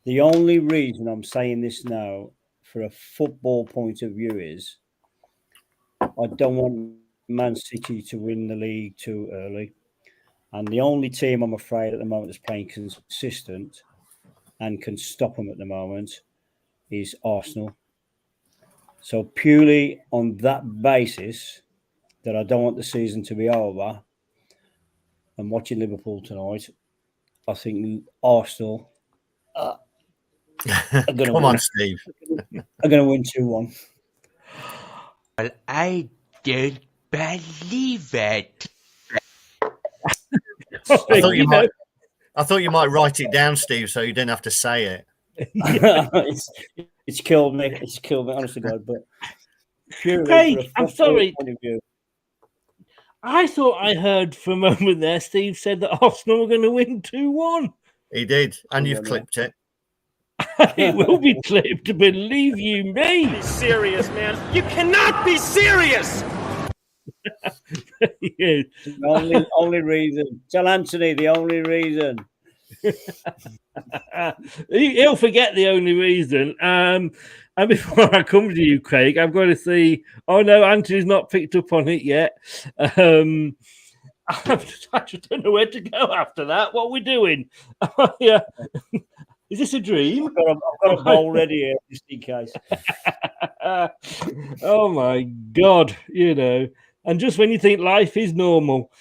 the only reason I'm saying this now, for a football point of view, is I don't want Man City to win the league too early. And the only team I'm afraid at the moment that's playing consistent and can stop them at the moment is Arsenal. So purely on that basis, that I don't want the season to be over, and watching Liverpool tonight, I think Arsenal are going to Come on, Steve. are going to win 2-1. Well, I don't believe it. I thought you might write it down, Steve, so you didn't have to say it. It's killed me. It's killed me, honestly, God. But Craig, I'm sorry. I thought I heard for a moment there Steve said that Arsenal were going to win 2-1. He did, and you've clipped it. It will be clipped, believe you me. Be serious, man. You cannot be serious. Yeah. Only reason. Tell Anthony the only reason. He'll forget the only reason. And before I come to you, Craig, I've got to see. Oh no, Anthony's not picked up on it yet. I just don't know where to go after that. What are we doing? Yeah. Is this a dream? I've got a bowl ready here just in case. Oh my God, and just when you think life is normal.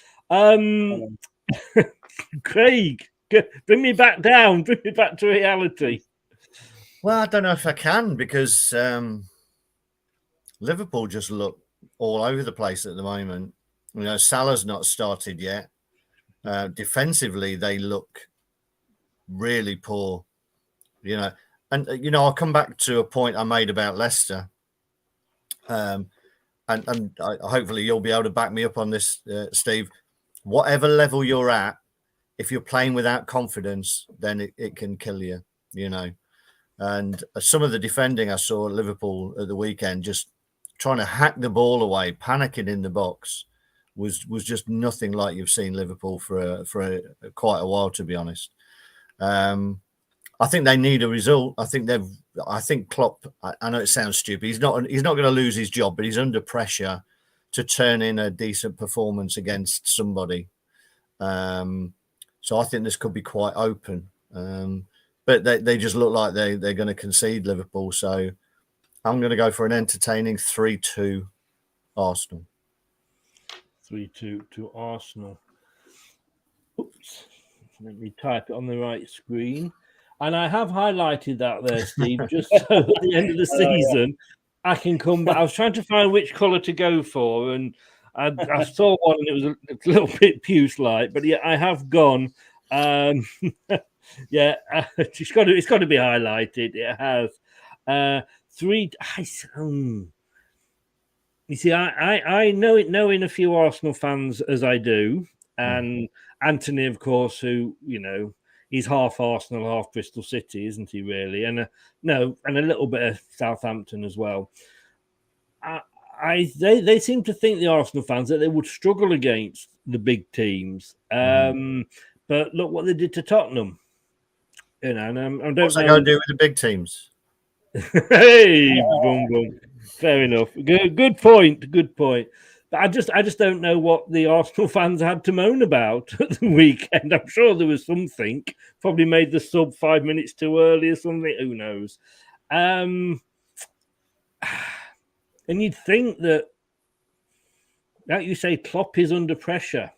Craig, bring me back down, bring me back to reality. Well, I don't know if I can, because Liverpool just look all over the place at the moment. You know, Salah's not started yet. Defensively, they look really poor. You know, and I'll come back to a point I made about Leicester. And hopefully you'll be able to back me up on this, Steve. Whatever level you're at, if you're playing without confidence, then it can kill you. You know, and some of the defending I saw at Liverpool at the weekend, just trying to hack the ball away, panicking in the box, was just nothing like you've seen Liverpool for quite a while, to be honest. I think they need a result. I think Klopp, I know it sounds stupid. He's not going to lose his job, but he's under pressure to turn in a decent performance against somebody. So I think this could be quite open. But they just look like they're going to concede, Liverpool. So I'm going to go for an entertaining 3-2 Arsenal. 3-2 to Arsenal. Oops. Let me type it on the right screen. And I have highlighted that there, Steve, just so at the end of the season, I can come back. I was trying to find which colour to go for, and I saw one, and it was a little bit puce-like, but yeah, I have gone. Yeah, it's got to be highlighted. It has. You see, I know it, knowing a few Arsenal fans as I do, and Anthony, of course, who, you know, he's half Arsenal, half Bristol City, isn't he? Really, and a little bit of Southampton as well. They seem to think, the Arsenal fans, that they would struggle against the big teams. But look what they did to Tottenham. You know, and I don't What's that going to do with the big teams? Hey, boom, boom. Fair enough. Good point. Good point. But I just don't know what the Arsenal fans had to moan about at the weekend. I'm sure there was something. Probably made the sub 5 minutes too early or something. Who knows? And you'd think that, like you say, Klopp is under pressure.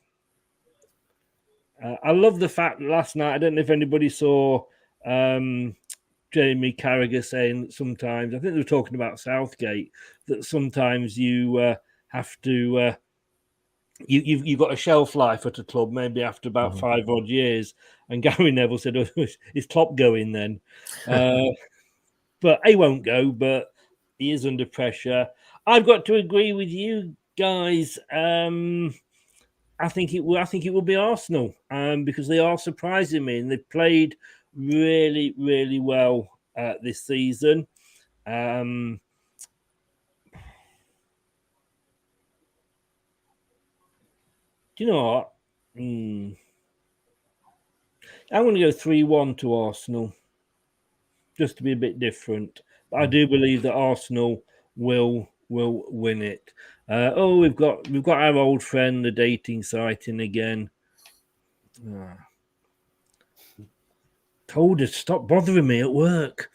I love the fact that last night, I don't know if anybody saw Jamie Carragher saying that sometimes, I think they were talking about Southgate, that sometimes you have to, you've got a shelf life at a club, maybe after about 5 odd years. And Gary Neville said, oh, is Klopp going then? But he won't go, but he is under pressure. I've got to agree with you guys. I think it will be Arsenal because they are surprising me, and they've played really, really well this season. Do you know what? I'm going to go 3-1 to Arsenal, just to be a bit different. But I do believe that Arsenal will win it. We've got our old friend, the dating site, in again. Told her to stop bothering me at work.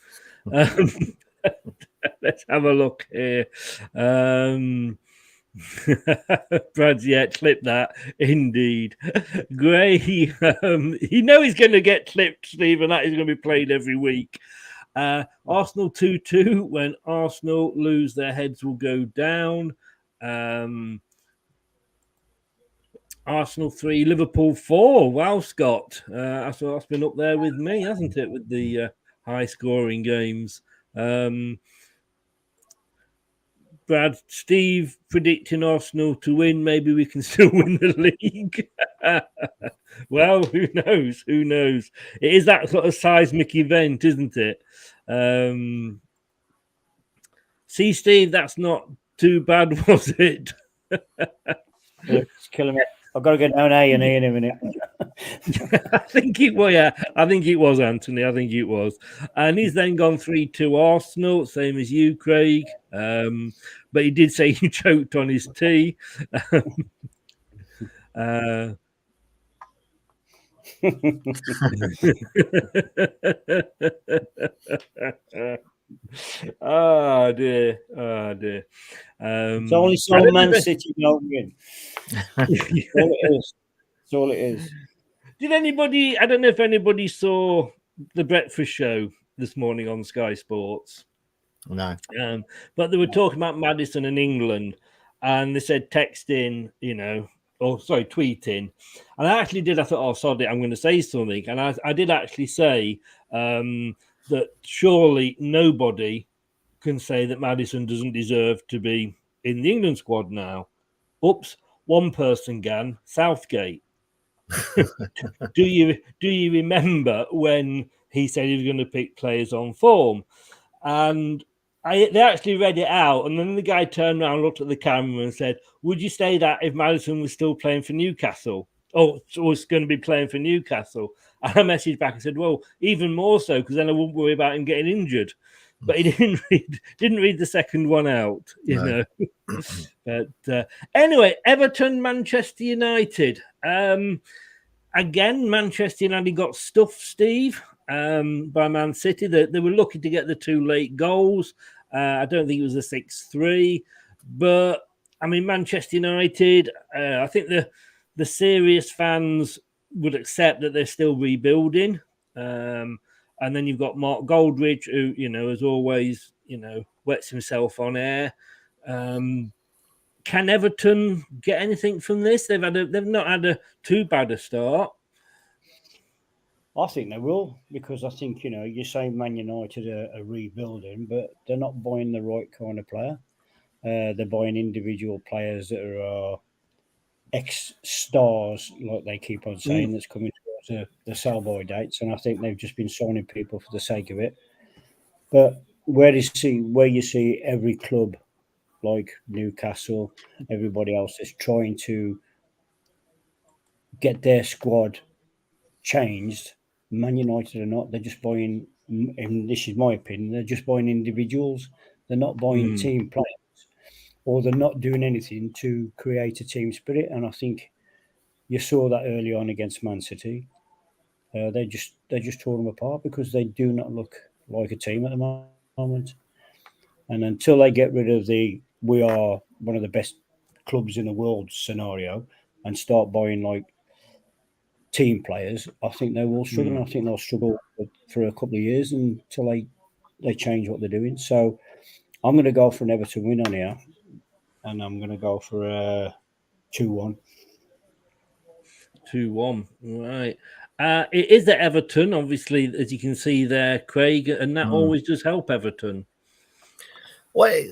Let's have a look here. Brad's clip that. Indeed. Gray, he's going to get clipped, Steve, and that is going to be played every week. Arsenal 2-2. When Arsenal lose, their heads will go down. Arsenal 3, Liverpool 4. Wow, Scott. That's been up there with me, hasn't it, with the high-scoring games. Brad, Steve predicting Arsenal to win. Maybe we can still win the league. Well, who knows? Who knows? It is that sort of seismic event, isn't it? See, Steve, that's not too bad, was it? It's killing me. I've got to get down A&E in a minute. I think it was, yeah. I think it was, Anthony. I think it was. And he's then gone 3-2 Arsenal, same as you, Craig. But he did say he choked on his tea. Oh dear. It's only so Man City don't win. That's all it is. Did anybody? I don't know if anybody saw the breakfast show this morning on Sky Sports. No. But they were talking about Maddison and England, and they said text in, tweet in. And I actually did. I thought, oh, sorry, I'm going to say something. And I did actually say that surely nobody can say that Maddison doesn't deserve to be in the England squad now. Oops, one person can, Southgate. Do you remember when he said he was going to pick players on form? And they actually read it out, and then the guy turned around, looked at the camera, and said, "Would you say that if Maddison was still playing for Newcastle, or was going to be playing for Newcastle?" And I messaged back and said, "Well, even more so, because then I wouldn't worry about him getting injured." But he didn't read the second one out, you know. But anyway, Everton, Manchester United. Again, Manchester United got stuffed, Steve, by Man City. They were lucky to get the 2 late goals. I don't think it was a 6-3. But, I mean, Manchester United, I think the serious fans would accept that they're still rebuilding. And then you've got Mark Goldridge, who, as always, wets himself on air. Can Everton get anything from this? They've not had too bad a start. I think they will, because I think, you say Man United are rebuilding, but they're not buying the right kind of player. They're buying individual players that are ex-stars, like they keep on saying, that's coming towards the sell-by dates. And I think they've just been signing people for the sake of it. But where you see every club, like Newcastle, everybody else is trying to get their squad changed. Man United are not. They're just buying, and this is my opinion, they're just buying individuals. They're not buying team players, or they're not doing anything to create a team spirit. And I think you saw that early on against Man City. They just tore them apart because they do not look like a team at the moment. And until they get rid of we are one of the best clubs in the world scenario and start buying like team players, I think they will struggle. I think they'll struggle for a couple of years until they change what they're doing. So I'm going to go for an Everton win on here, and I'm going to go for a 2-1. 2-1, right. It is at Everton, obviously, as you can see there, Craig, and that always does help Everton. Well,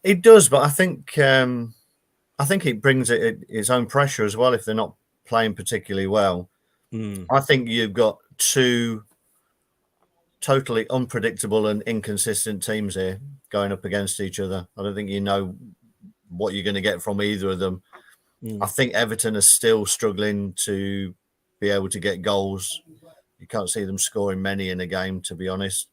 it does, but I think it brings its own pressure as well if they're not playing particularly well. I think you've got 2 totally unpredictable and inconsistent teams here going up against each other. I don't think you know what you're going to get from either of them. I think Everton are still struggling to be able to get goals. You can't see them scoring many in a game, to be honest.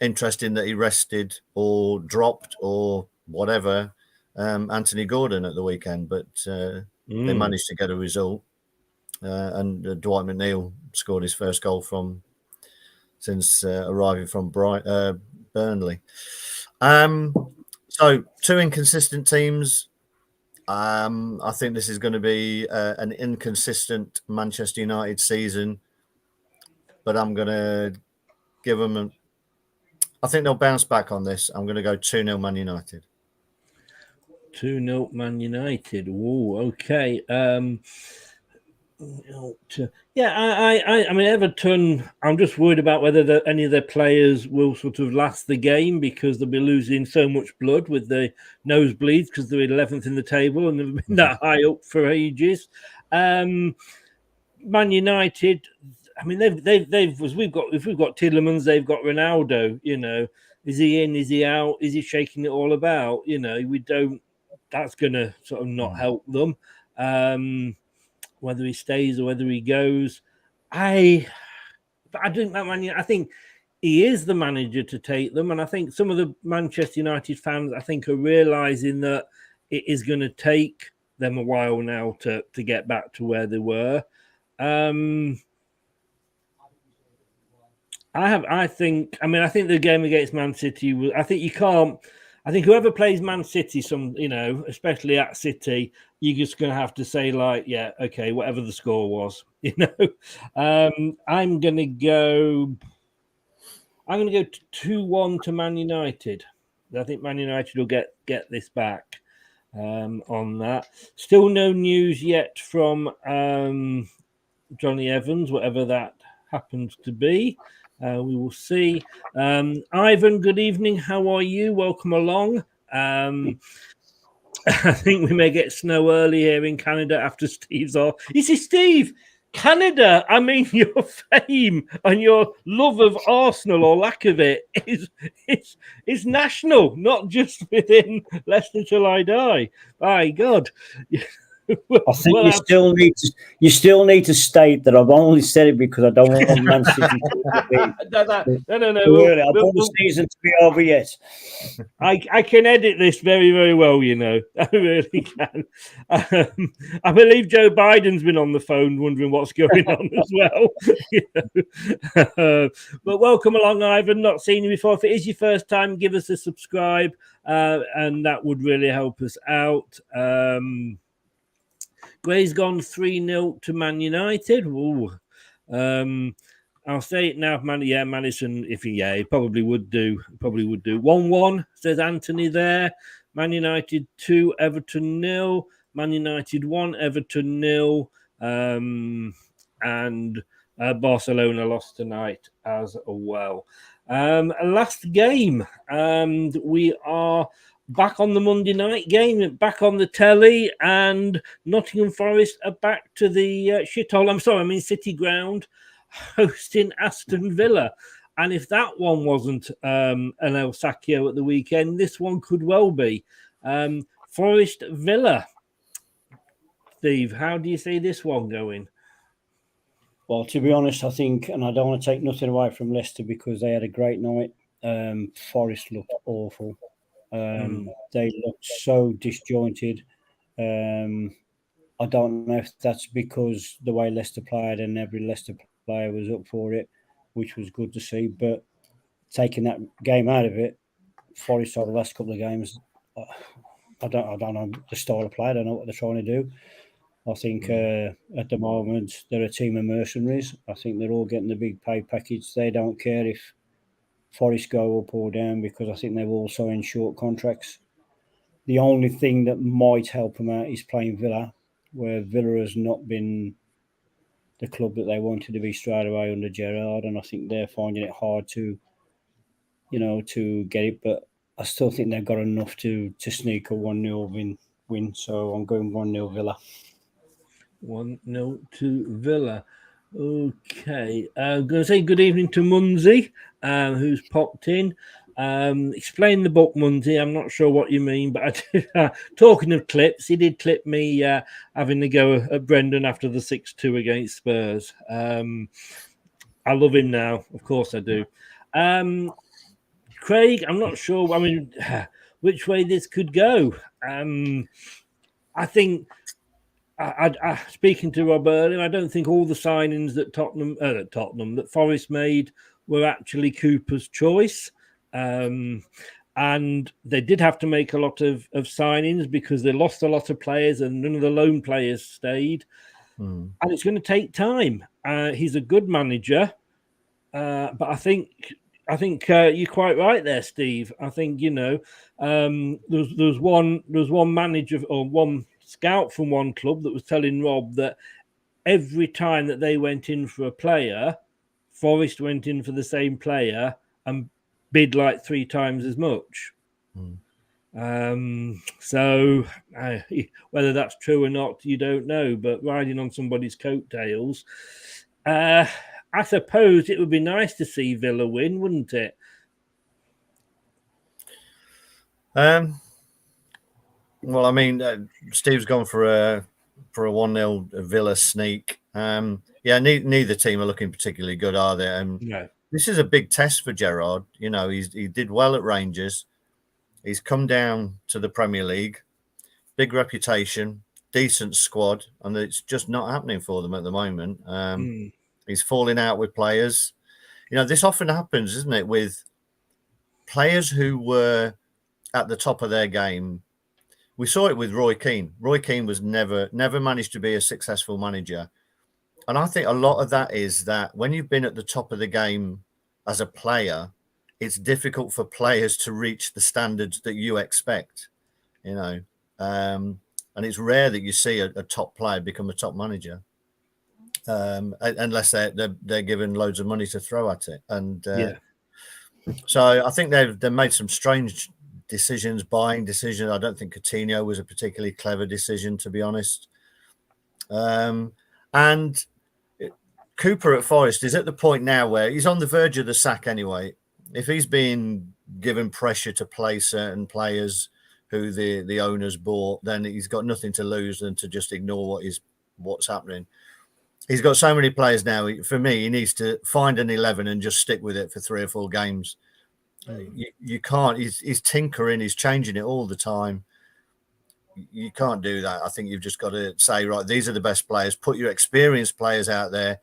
Interesting that he rested or dropped or whatever Anthony Gordon at the weekend, but they managed to get a result. And Dwight McNeil scored his first goal since arriving from Burnley. So 2 inconsistent teams. I think this is going to be an inconsistent Manchester United season, but I'm going to give them I think they'll bounce back on this. I'm going to go 2-0 Man United. 2-0 Man United. Whoa, okay. Yeah, I mean, Everton, I'm just worried about whether any of their players will sort of last the game, because they'll be losing so much blood with the nosebleeds because they're 11th in the table and they've been that high up for ages. Man United, I mean, they've if we've got Tielemans, they've got Ronaldo. Is he in? Is he out? Is he shaking it all about? We don't. That's going to sort of not help them. Whether he stays or whether he goes, I think that man. I think he is the manager to take them, and I think some of the Manchester United fans, I think, are realizing that it is going to take them a while now to get back to where they were. I think the game against Man City, I think whoever plays Man City, especially at City, you're just going to have to say, like, yeah, okay, whatever the score was, I'm going to go 2-1 to Man United. I think Man United will get this back on that. Still no news yet from Johnny Evans, whatever that happens to be. We will see. Ivan, good evening. How are you? Welcome along. I think we may get snow early here in Canada after Steve's off. You see, Steve, Canada, I mean, your fame and your love of Arsenal or lack of it is national, not just within Leicester till I die. My God. I think you still need to state that I've only said it because I don't want Man City to be. No. Really, I don't want the season to be over yet. I can edit this very, very well, you know. I really can. I believe Joe Biden's been on the phone wondering what's going on as well. You know? But welcome along, Ivan. Not seen you before. If it is your first time, give us a subscribe, and that would really help us out. Gray's gone 3-0 to Man United. Ooh. I'll say it now. Madison, he probably would do. 1-1, says Anthony there. Man United 2, Everton 0. Man United 1, Everton 0. And Barcelona lost tonight as well. Last game. We are back on the Monday night game, back on the telly, and Nottingham Forest are back to the shithole. City Ground, hosting Aston Villa. And if that one wasn't an El Sacchio at the weekend, this one could well be. Forest Villa. Steve, how do you see this one going? Well, to be honest, I think, and I don't want to take nothing away from Leicester because they had a great night. Forest looked awful. They looked so disjointed. I don't know if that's because the way Leicester played and every Leicester player was up for it, which was good to see. But taking that game out of it, Forest over the last couple of games, I don't know the style of play. I don't know what they're trying to do. I think at the moment they're a team of mercenaries. I think they're all getting the big pay package. They don't care if Forest go up or down because I think they've all signed short contracts. The only thing that might help them out is playing Villa, where Villa has not been the club that they wanted to be straight away under Gerrard, and I think they're finding it hard to get it. But I still think they've got enough to sneak a 1-0 win. So I'm going 1-0 Villa. 1-0 to Villa. Okay. I'm going to say good evening to Munzi, who's popped in. Explain the book, Munzi. I'm not sure what you mean, but talking of clips, he did clip me having to go at Brendan after the 6-2 against Spurs. I love him now. Of course I do. Craig, I'm not sure. Which way this could go. I think... I speaking to Rob earlier, I don't think all the signings that Forest made were actually Cooper's choice. And they did have to make a lot of signings because they lost a lot of players and none of the loan players stayed. And it's going to take time. He's a good manager, but I think you're quite right there, Steve. I think there's one manager or one scout from one club that was telling Rob that every time that they went in for a player, Forest went in for the same player and bid like 3 times as much. So whether that's true or not, you don't know. But riding on somebody's coattails, I suppose it would be nice to see Villa win, wouldn't it? Well, Steve's gone for a 1-0 Villa sneak. Neither team are looking particularly good, are they? No. This is a big test for Gerrard. He did well at Rangers. He's come down to the Premier League, big reputation, decent squad, and it's just not happening for them at the moment. He's falling out with players. This often happens, isn't it, with players who were at the top of their game. We saw it with Roy Keane. Roy Keane was never managed to be a successful manager. And I think a lot of that is that when you've been at the top of the game as a player, it's difficult for players to reach the standards that you expect, you know. And it's rare that you see a top player become a top manager, unless they're given loads of money to throw at it. And so I think they've made some strange decisions, buying decisions. I don't think Coutinho was a particularly clever decision, to be honest. And Cooper at Forest is at the point now where he's on the verge of the sack anyway. If he's being given pressure to play certain players who the owners bought, then he's got nothing to lose than to just ignore what's happening. He's got so many players now. For me, he needs to find an 11 and just stick with it for 3 or 4 games. You can't. He's tinkering. He's changing it all the time. You can't do that. I think you've just got to say, right, these are the best players. Put your experienced players out there.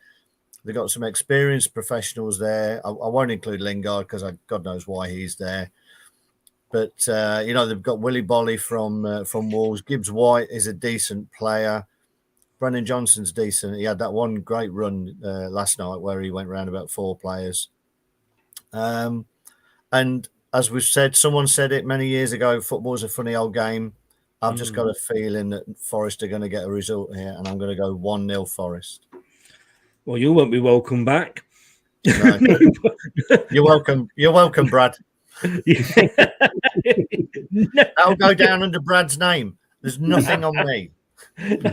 They've got some experienced professionals there. I won't include Lingard because God knows why he's there. But, they've got Willy Bolly from Wolves. Gibbs White is a decent player. Brennan Johnson's decent. He had that one great run last night where he went around about 4 players. And as we've said, someone said it many years ago, football's a funny old game. I've just got a feeling that Forest are going to get a result here, and I'm going to go 1-0 Forest. Well, you won't be welcome back. No. You're welcome. You're welcome, Brad. That'll go down under Brad's name. There's nothing on me.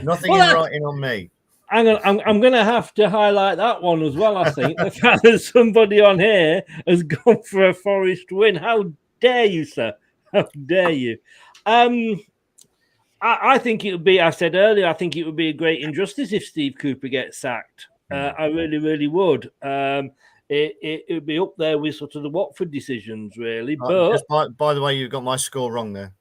Nothing in writing on me. I'm going to have to highlight that one as well, I think. The fact that somebody on here has gone for a Forest win. How dare you, sir? How dare you? I think it would be, I said earlier, I think it would be a great injustice if Steve Cooper gets sacked. I really, really would. It would be up there with sort of the Watford decisions, really. But just by the way, you got my score wrong there.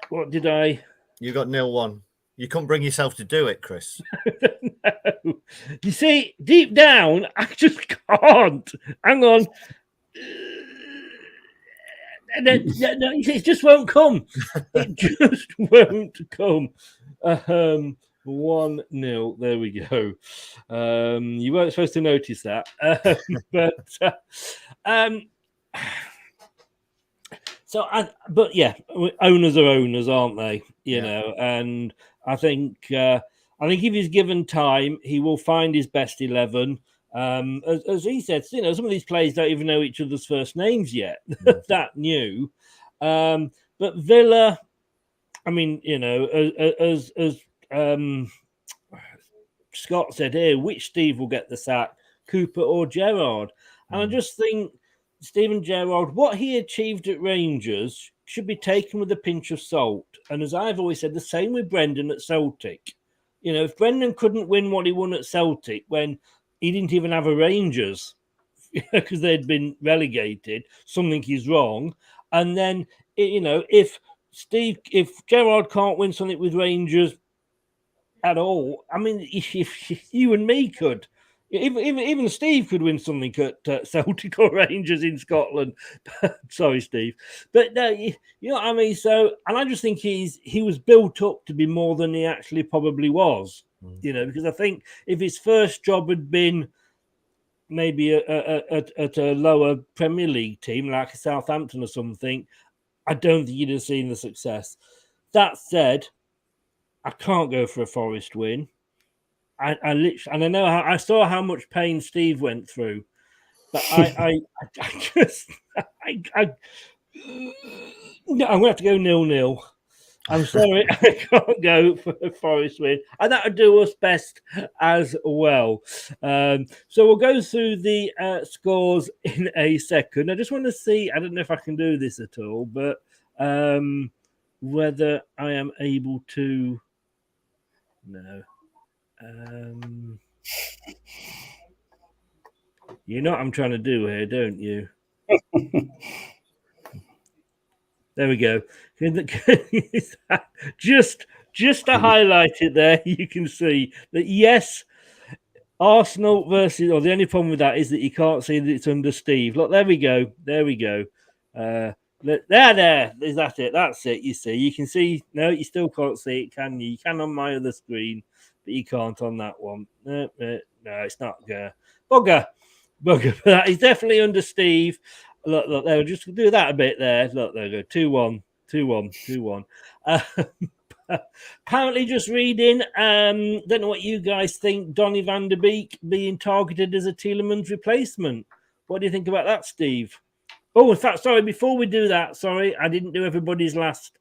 What did I? You got 0-1. You couldn't bring yourself to do it, Chris. No. You see, deep down, I just can't. Hang on. No, it just won't come. It just won't come. 1-0. There we go. You weren't supposed to notice that. But yeah, owners are owners, aren't they? You know, and I think if he's given time, he will find his best 11. As he said, some of these players don't even know each other's first names yet. That new. But Villa, I mean, as Scott said here, which Steve will get the sack, Cooper or Gerrard? And I just think Steven Gerrard, what he achieved at Rangers should be taken with a pinch of salt. And as I've always said, the same with Brendan at Celtic. If Brendan couldn't win what he won at Celtic when he didn't even have a Rangers because they'd been relegated, something is wrong. And then, if Gerrard can't win something with Rangers at all, I mean, if you and me could, even Steve could win something at Celtic or Rangers in Scotland. Sorry, Steve, but no, you know what I mean. So, and I just think he was built up to be more than he actually probably was. Because I think if his first job had been maybe at a lower Premier League team like a Southampton or something, I don't think you'd have seen the success. That said, I can't go for a Forest win. I literally, and I know I saw how much pain Steve went through, but I'm gonna have to go 0-0. I'm sorry, I can't go for a Forest win, and that would do us best as well. So we'll go through the scores in a second. I just want to see, I don't know if I can do this at all, but whether I am able to. No. You know what I'm trying to do here, don't you? There we go. Just to highlight it there, you can see that yes, Arsenal versus, or the only problem with that is that you can't see that it's under Steve. Look, there we go. There. Is that it? That's it. You see, you can see. No, you still can't see it, can you? You can on my other screen, but you can't on that one. No, it's not. Bugger. Bugger for that. He's definitely under Steve. Look, they'll just do that a bit there. Look, there we go. 2-1, 2-1, 2-1. Apparently, just reading, don't know what you guys think, Donny van der Beek being targeted as a Tielemans replacement. What do you think about that, Steve? Oh, in fact, sorry, before we do that, sorry, I didn't do everybody's last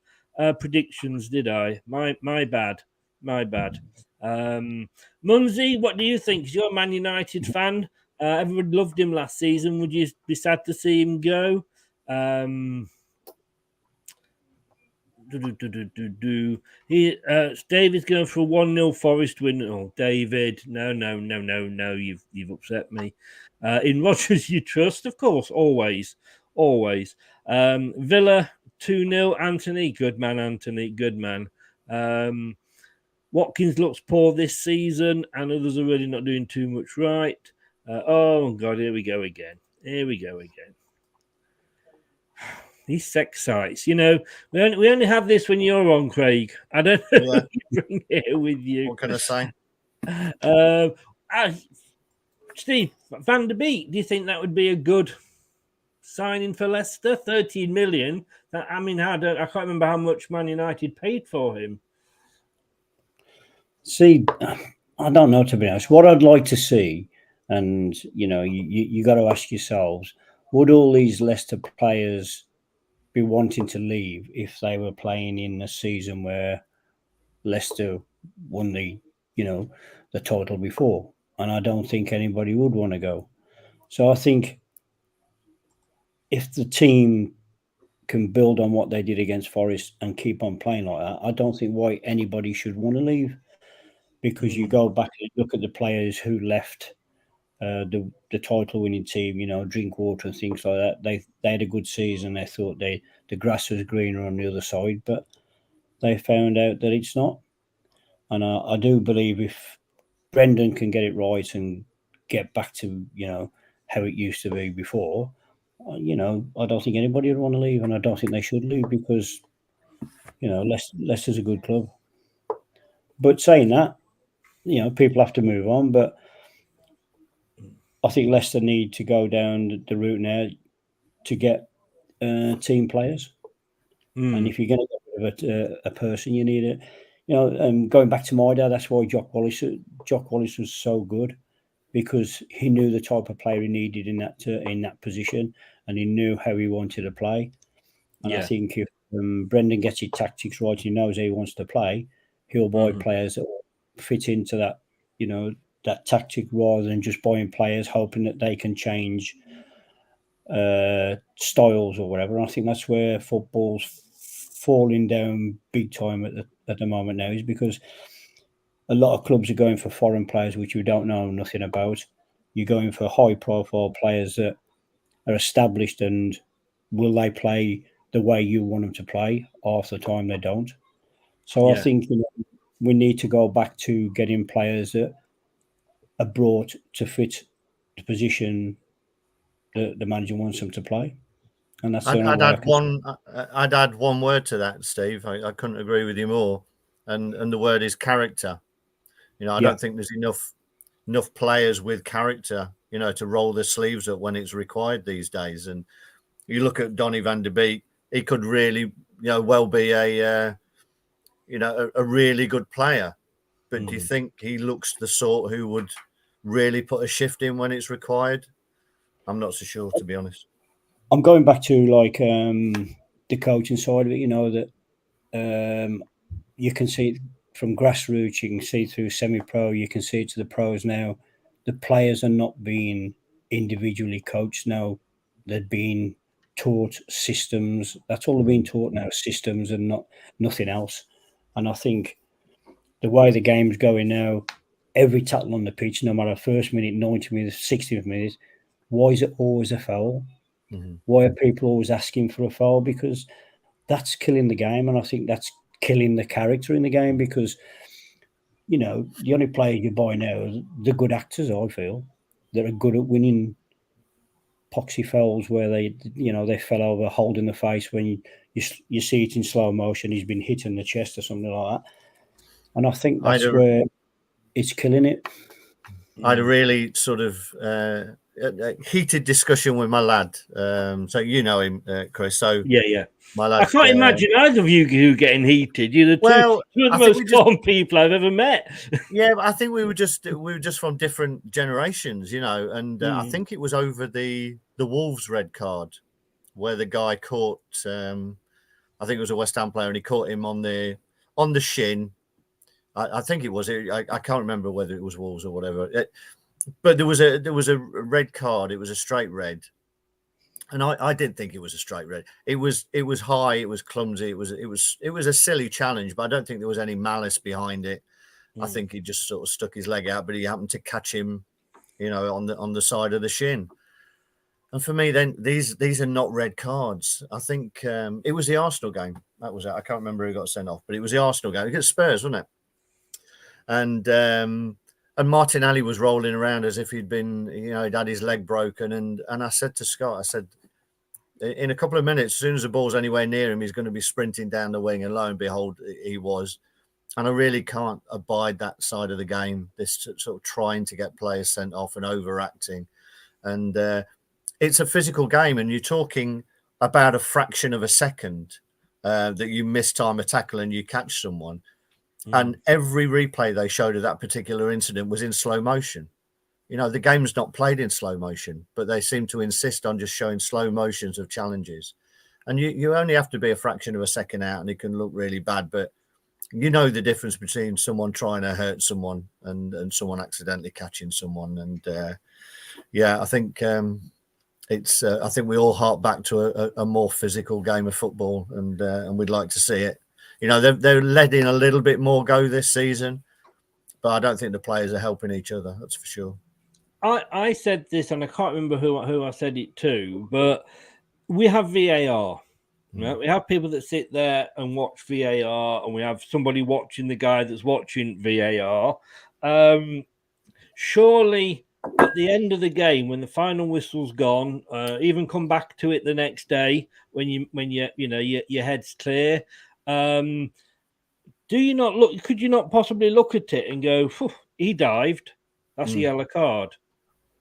predictions, did I? My bad. My bad. Munzie, what do you think? 'Cause you're a Man United fan. Everyone loved him last season. Would you be sad to see him go? David's going for a 1-0 Forest win. Oh, David, no, you've upset me. In Rodgers you trust, of course, always. Villa 2-0, Anthony, good man, Anthony, good man. Watkins looks poor this season, and others are really not doing too much right. Oh God, here we go again. These sex sites, we only have this when you're on, Craig. I don't know Yeah. if you bring it with you. What can I say? Steve, Van der Beek, do you think that would be a good signing for Leicester? 13 million. I can't remember how much Man United paid for him. See, I don't know, to be honest. What I'd like to see, and you got to ask yourselves, would all these Leicester players be wanting to leave if they were playing in a season where Leicester won the title before? And I don't think anybody would want to go. So I think if the team can build on what they did against Forest and keep on playing like that, I don't think why anybody should want to leave. Because you go back and look at the players who left the title-winning team, Drinkwater and things like that. They had a good season. They thought the grass was greener on the other side, but they found out that it's not. And I do believe if Brendan can get it right and get back to how it used to be before, I don't think anybody would want to leave, and I don't think they should leave because Leicester's a good club. But saying that, people have to move on, but I think Leicester need to go down the route now to get team players. And if you're going to get rid of a person, you need it. Going back to my dad, that's why Jock Wallace was so good, because he knew the type of player he needed in that position, and he knew how he wanted to play. And I think if Brendan gets his tactics right, he knows how he wants to play, he'll buy players that will fit into that, that tactic, rather than just buying players hoping that they can change styles or whatever. And I think that's where football's falling down big time at the moment now, is because a lot of clubs are going for foreign players which we don't know nothing about. You're going for high profile players that are established, and will they play the way you want them to play? Half the time they don't. So I think we need to go back to getting players that are brought to fit the position that the manager wants them to play. And that's I'd add one word to that, Steve. I couldn't agree with you more. And the word is character. I don't think there's enough players with character, to roll their sleeves up when it's required these days. And you look at Donny van der Beek, he could really, well be a really good player. But do you think he looks the sort who would really put a shift in when it's required? I'm not so sure, to be honest. I'm going back to the coaching side of it, that you can see it from grassroots, you can see through semi-pro, you can see it to the pros now. The players are not being individually coached now. They're being taught systems. That's all they're being taught now, systems, and nothing else. And I think the way the game's going now, every tackle on the pitch, no matter first minute, 90 minutes, 60th minute, why is it always a foul? Why are people always asking for a foul? Because that's killing the game, and I think that's killing the character in the game, because the only players you buy now are the good actors, I feel, that are good at winning poxy fouls where they fell over holding the face when you see it in slow motion, he's been hit in the chest or something like that. And I think that's where it's killing it. I had a really sort of a heated discussion with my lad. So you know him, Chris. So Yeah. my lad. I can't imagine either of you getting heated. You're two of the most calm people I've ever met. Yeah, but I think we were just from different generations, you know. And I think it was over the Wolves red card where the guy caught. I think it was a West Ham player, and he caught him on the shin. I think it was. I can't remember whether it was Wolves or whatever. But there was a red card. It was a straight red, and I didn't think it was a straight red. It was high. It was clumsy. It was a silly challenge, but I don't think there was any malice behind it. I think he just sort of stuck his leg out, but he happened to catch him, you know, on the side of the shin. And for me, then these are not red cards. I think it was the Arsenal game. That was it. I can't remember who got sent off, but it was the Arsenal game against Spurs, wasn't it? And Martinelli was rolling around as if he'd been, you know, he'd had his leg broken. And I said to Scott, I said, in a couple of minutes, as soon as the ball's anywhere near him, he's going to be sprinting down the wing. And lo and behold, he was. And I really can't abide that side of the game, this sort of trying to get players sent off and overacting. And it's a physical game, and you're talking about a fraction of a second that you miss time a tackle and you catch someone. And every replay they showed of that particular incident was in slow motion. You know, the game's not played in slow motion, but they seem to insist on just showing slow motions of challenges. And you only have to be a fraction of a second out, and it can look really bad, but you know the difference between someone trying to hurt someone and someone accidentally catching someone. And I think I think we all hark back to a more physical game of football, and we'd like to see it. You know, they're letting a little bit more go this season, but I don't think the players are helping each other. That's for sure. I said this, and I can't remember who I said it to, but we have VAR. Right? We have people that sit there and watch VAR, and we have somebody watching the guy that's watching VAR. Surely, at the end of the game, when the final whistle's gone, even come back to it the next day when your head's clear. Do you not look? Could you not possibly look at it and go, "He dived. That's a yellow card.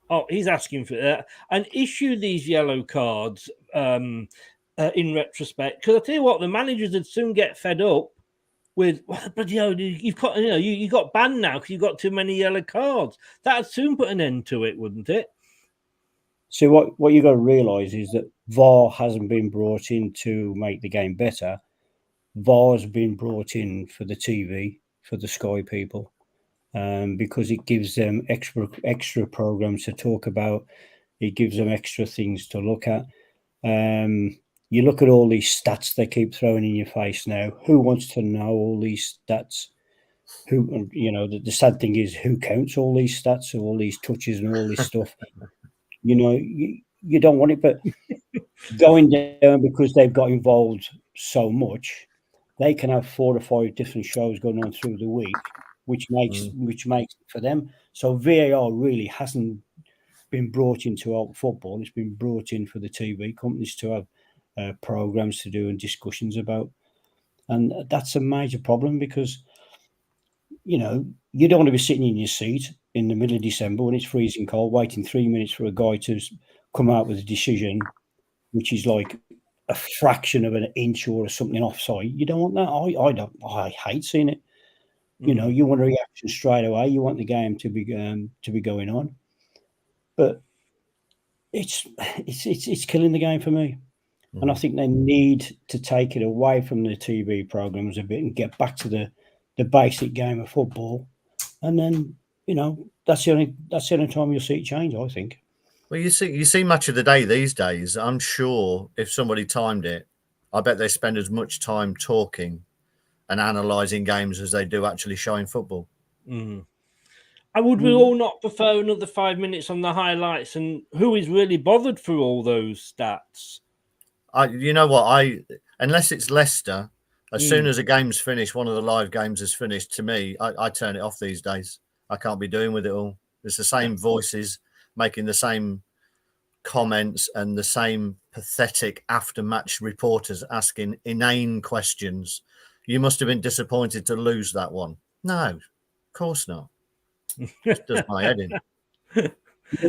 Oh, he's asking for that," and issue these yellow cards. In retrospect, because I tell you what, the managers would soon get fed up with, but you've got, you got banned now because you've got too many yellow cards. That'd soon put an end to it, wouldn't it? So what you got to realise is that VAR hasn't been brought in to make the game better. VAR's been brought in for the TV, for the Sky people, because it gives them extra programs to talk about. It gives them extra things to look at. You look at all these stats they keep throwing in your face now. Who wants to know all these stats? Who, you know, the sad thing is, who counts all these stats, all these touches and all this stuff? You know, you don't want it, but going down because they've got involved so much, they can have 4 or 5 different shows going on through the week, which makes it for them. So VAR really hasn't been brought into our football. It's been brought in for the TV companies to have programs to do and discussions about, and that's a major problem because, you know, you don't want to be sitting in your seat in the middle of December when it's freezing cold, waiting 3 minutes for a guy to come out with a decision which is like a fraction of an inch or something offside. You don't want that. I hate seeing it. You know, you want a reaction straight away. You want the game to be going on, but it's killing the game for me. And I think they need to take it away from the TV programs a bit and get back to the basic game of football. And then, you know, that's the only time you'll see it change, I think. Well, you see Match of the Day these days. I'm sure if somebody timed it, I bet they spend as much time talking and analysing games as they do actually showing football. And would we all not prefer another 5 minutes on the highlights? And who is really bothered for all those stats? You know what? Unless it's Leicester, as soon as a game's finished, one of the live games is finished, to me, I turn it off these days. I can't be doing with it all. It's the same voices making the same comments and the same pathetic after-match reporters asking inane questions. You must have been disappointed to lose that one. No, of course not. It does my head in.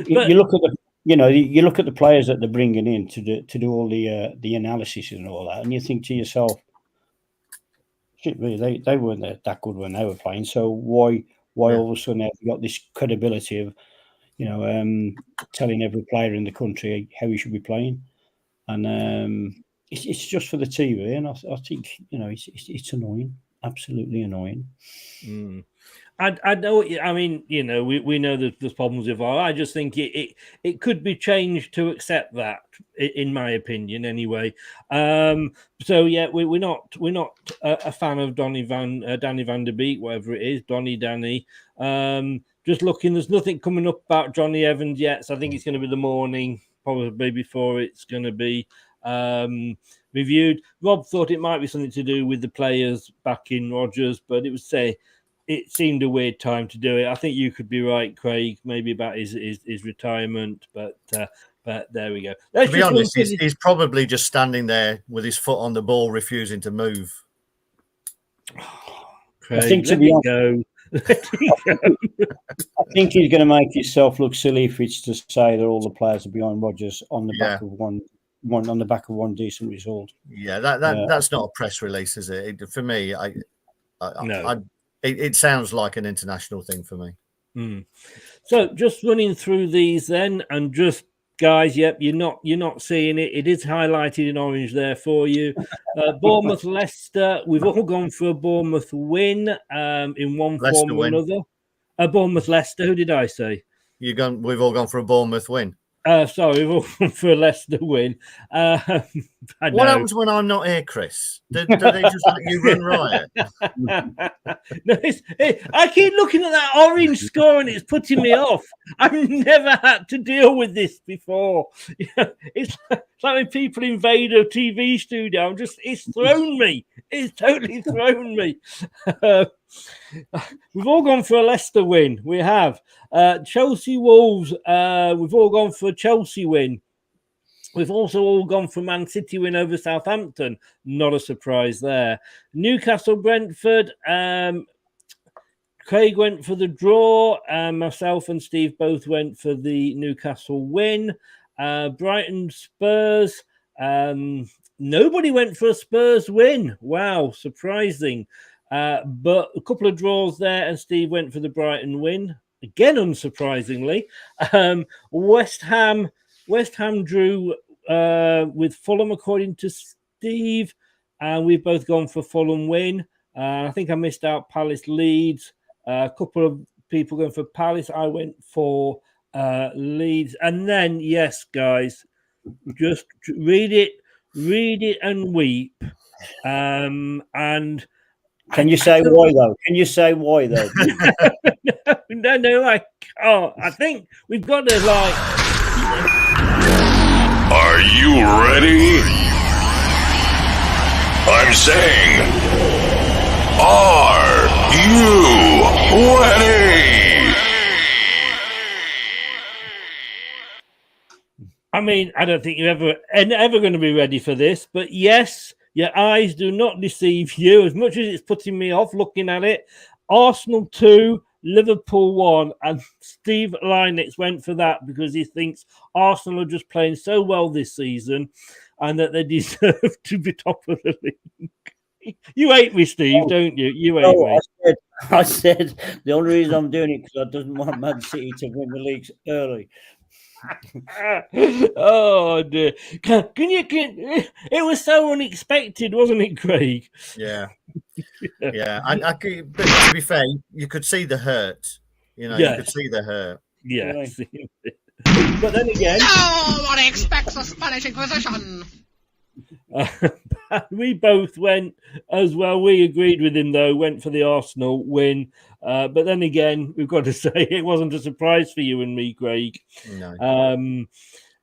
You look at you look at the players that they're bringing in to do all the analysis and all that, and you think to yourself, shit, really, they weren't that good when they were playing. So why all of a sudden have you got this credibility of, telling every player in the country how he should be playing? And it's just for the TV, and I think it's annoying, absolutely annoying. I know. I mean, we know that there's problems with VAR. I just think it could be changed to accept that, in my opinion, anyway. So yeah, we're not a fan of Danny Van Der Beek, whatever it is, Danny. Just looking, there's nothing coming up about Johnny Evans yet, so I think it's going to be the morning, probably before it's going to be reviewed. Rob thought it might be something to do with the players back in Rogers, but it seemed a weird time to do it. I think you could be right, Craig, maybe about his retirement, but there we go. To be honest, he's probably just standing there with his foot on the ball, refusing to move. Craig, I think to be honest, I think he's going to make himself look silly if it's to say that all the players are behind Rodgers on the back of one decent result. Yeah, that's not a press release, is it? For me, it sounds like an international thing for me. So just running through these then, and just guys, yep, you're not seeing it. It is highlighted in orange there for you. Bournemouth, Leicester. We've all gone for a Bournemouth win in one Leicester form or another. Bournemouth, Leicester. Who did I say? We've all gone for a Bournemouth win. Sorry, we've all gone for a Leicester win. What happens when I'm not here, Chris? Do they just let you run riot? No, I keep looking at that orange score and it's putting me off. I've never had to deal with this before. It's like when people invade a TV studio. It's thrown me. It's totally thrown me. We've all gone for a Leicester win. We have. Chelsea Wolves. We've all gone for a Chelsea win. We've also all gone for Man City win over Southampton. Not a surprise there. Newcastle Brentford. Craig went for the draw. Myself and Steve both went for the Newcastle win. Brighton Spurs. Nobody went for a Spurs win. Wow, surprising. But a couple of draws there, and Steve went for the Brighton win. Again, unsurprisingly. West Ham drew with Fulham, according to Steve, and we've both gone for Fulham win. I think I missed out Palace Leeds. A couple of people going for Palace. I went for Leeds. And then, yes, guys, just read it and weep. And can you say why though? No, I can't. I think we've got to Are you ready? I'm saying, are you ready? I mean, I don't think you're ever going to be ready for this, but yes, your eyes do not deceive you. As much as it's putting me off looking at it, Arsenal 2, Liverpool 1, and Steve Lynex went for that because he thinks Arsenal are just playing so well this season and that they deserve to be top of the league. You hate me, Steve, don't you? You hate me. I said the only reason I'm doing it because I doesn't want Man City to win the leagues early. Oh dear! It was so unexpected, wasn't it, Craig? Yeah. I could, but to be fair, you could see the hurt. You could see the hurt. Yeah. But then again, no one expects a Spanish Inquisition. We both went as well. We agreed with him, though, went for the Arsenal win. But then again, we've got to say it wasn't a surprise for you and me, Craig. No.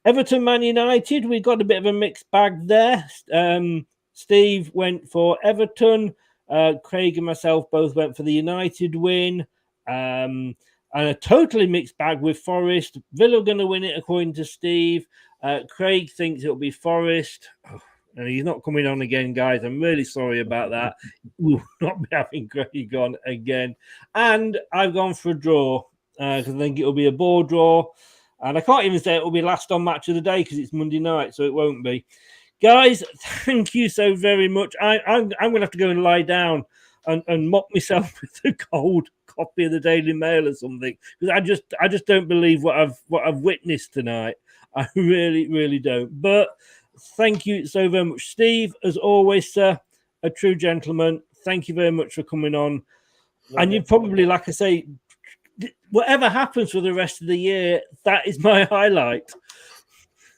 Everton, Man United, we got a bit of a mixed bag there. Steve went for Everton. Craig and myself both went for the United win. And a totally mixed bag with Forest. Villa going to win it, according to Steve. Craig thinks it'll be Forest. And he's not coming on again, guys. I'm really sorry about that. We'll not be having Craig on again. And I've gone for a draw because I think it'll be a ball draw. And I can't even say it will be last on match of the day because it's Monday night, so it won't be. Guys, thank you so very much. I'm going to have to go and lie down and mop myself with a cold copy of the Daily Mail or something, because I just don't believe what I've witnessed tonight. I really, really don't. But thank you so very much, Steve. As always, sir, a true gentleman. Thank you very much for coming on. And you probably, like I say, whatever happens for the rest of the year, that is my highlight.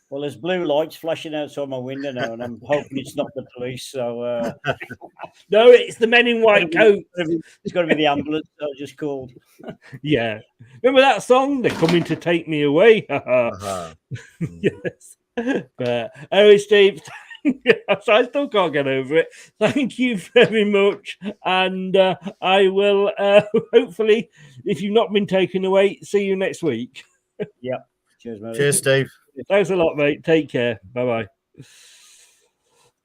Well, there's blue lights flashing outside my window now, and I'm hoping it's not the police. So no, it's the men in white coats. It's got to be the ambulance I just called. Yeah, remember that song? They're coming to take me away. Yes, but anyway, Steve. I still can't get over it. Thank you very much, and I will hopefully, if you've not been taken away, see you next week. Yeah. Cheers, mate. Cheers, Steve. Thanks a lot, mate. Take care. Bye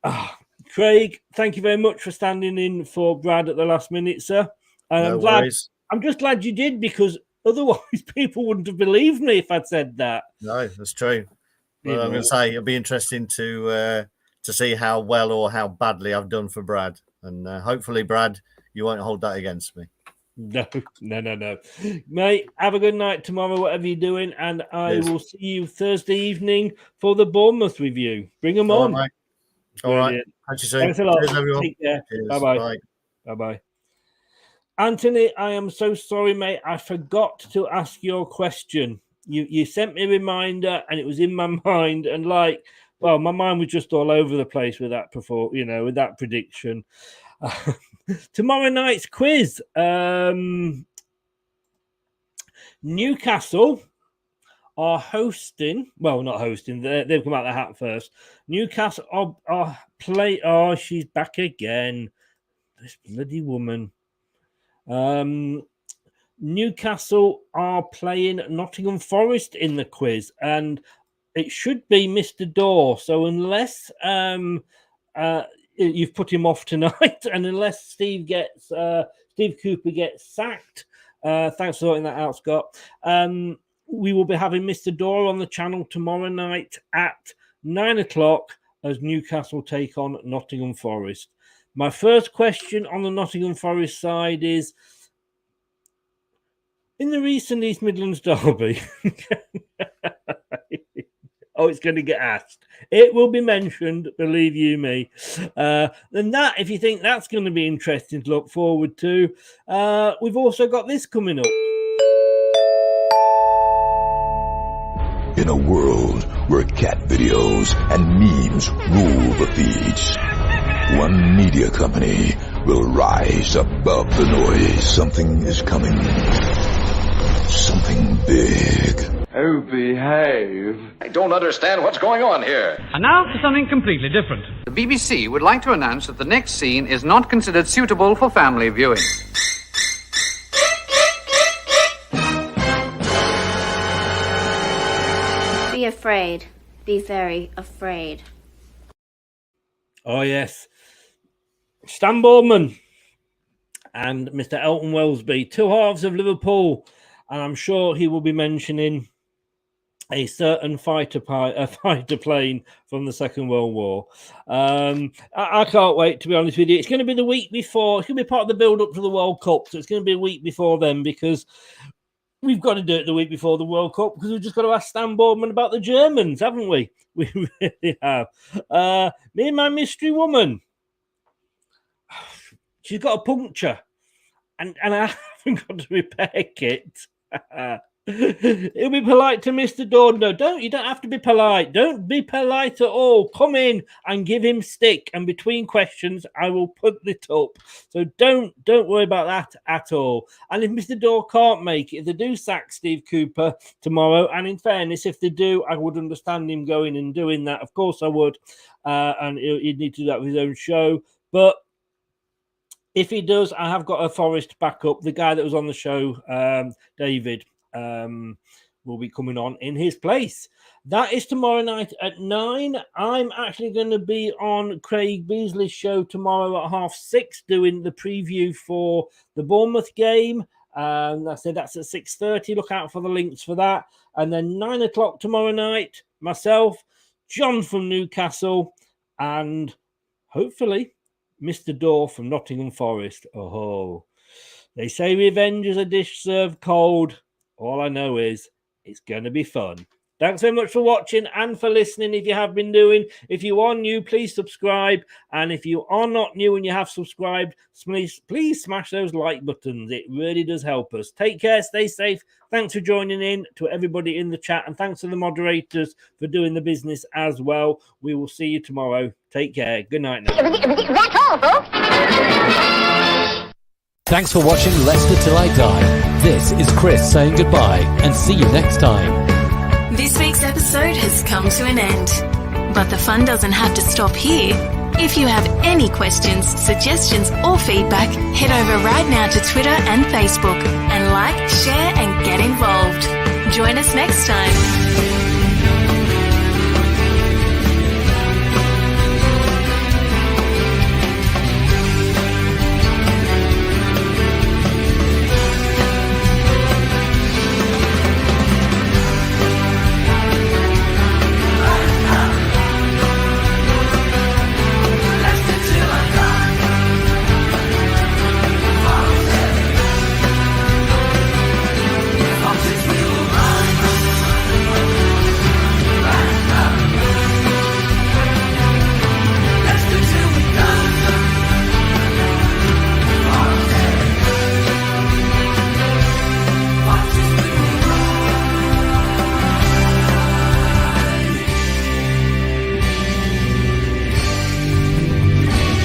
bye. Craig, thank you very much for standing in for Brad at the last minute, sir. And I'm just glad you did, because otherwise people wouldn't have believed me if I'd said that. No, that's true. Well, I'm going to say it'll be interesting to see how well or how badly I've done for Brad, and hopefully, Brad, you won't hold that against me. No. Mate, have a good night tomorrow, whatever you're doing, and I will see you Thursday evening for the Bournemouth review. Bring them on. Right, all right. Catch you soon. Thanks a lot. Cheers, everyone. Take care. Cheers. Bye-bye. Bye-bye. Anthony, I am so sorry, mate. I forgot to ask your question. You sent me a reminder, and it was in my mind, and my mind was just all over the place with that with that prediction. Tomorrow night's quiz. Newcastle are hosting. Well, not hosting. They've come out of the hat first. Newcastle are play. Oh, she's back again. This bloody woman. Newcastle are playing Nottingham Forest in the quiz, and it should be Mr. Dorr. So unless you've put him off tonight, and unless Steve Cooper gets sacked, thanks for sorting that out, Scott. We will be having Mr. Dorr on the channel tomorrow night at 9:00 as Newcastle take on Nottingham Forest. My first question on the Nottingham Forest side is, in the recent East Midlands derby, it's going to get asked. It will be mentioned, believe you me. Then that, if you think that's going to be interesting to look forward to, we've also got this coming up. In a world where cat videos and memes rule the feeds, one media company will rise above the noise. Something is coming. Something big. Oh, behave. I don't understand what's going on here. And now for something completely different. The BBC would like to announce that the next scene is not considered suitable for family viewing. Be afraid. Be very afraid. Oh, yes. Stan Boardman and Mr. Elton Wellesby, two halves of Liverpool. And I'm sure he will be mentioning a certain fighter plane from the Second World War. I can't wait, to be honest with you. It's going to be the week before. It's going to be part of the build-up to the World Cup. So it's going to be a week before then, because we've got to do it the week before the World Cup, because we've just got to ask Stan Boardman about the Germans, haven't we? We really have. Me and my mystery woman. She's got a puncture, and I haven't got a repair kit. It'll be polite to Mr. Dawn. No, you don't have to be polite. Don't be polite at all. Come in and give him stick, and between questions I will put it up. So don't worry about that at all. And if Mr. Dawn can't make it, if they do sack Steve Cooper tomorrow, and in fairness, if they do, I would understand him going and doing that. Of course I would. And he'd need to do that with his own show. But if he does, I have got a Forest backup. The guy that was on the show, David, will be coming on in his place. That is tomorrow night at 9. I'm actually going to be on Craig Beasley's show tomorrow at 6:30 doing the preview for the Bournemouth game. I said that's at 6:30. Look out for the links for that. And then 9 o'clock tomorrow night, myself, John from Newcastle, and hopefully Mr. Dorr from Nottingham Forest. Oh, they say revenge is a dish served cold. All I know is it's going to be fun. Thanks very much for watching and for listening. If you have been doing, if you are new, please subscribe. And if you are not new and you have subscribed, please smash those like buttons. It really does help us. Take care, stay safe. Thanks for joining in to everybody in the chat. And thanks to the moderators for doing the business as well. We will see you tomorrow. Take care. Good night now. That's all, folks. Thanks for watching Leicester Till I Die. This is Chris saying goodbye and see you next time. This week's episode has come to an end, but the fun doesn't have to stop here. If you have any questions, suggestions or feedback, head over right now to Twitter and Facebook and like, share and get involved. Join us next time.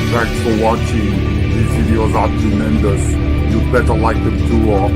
Thanks for watching. These videos are tremendous. You better like them too, or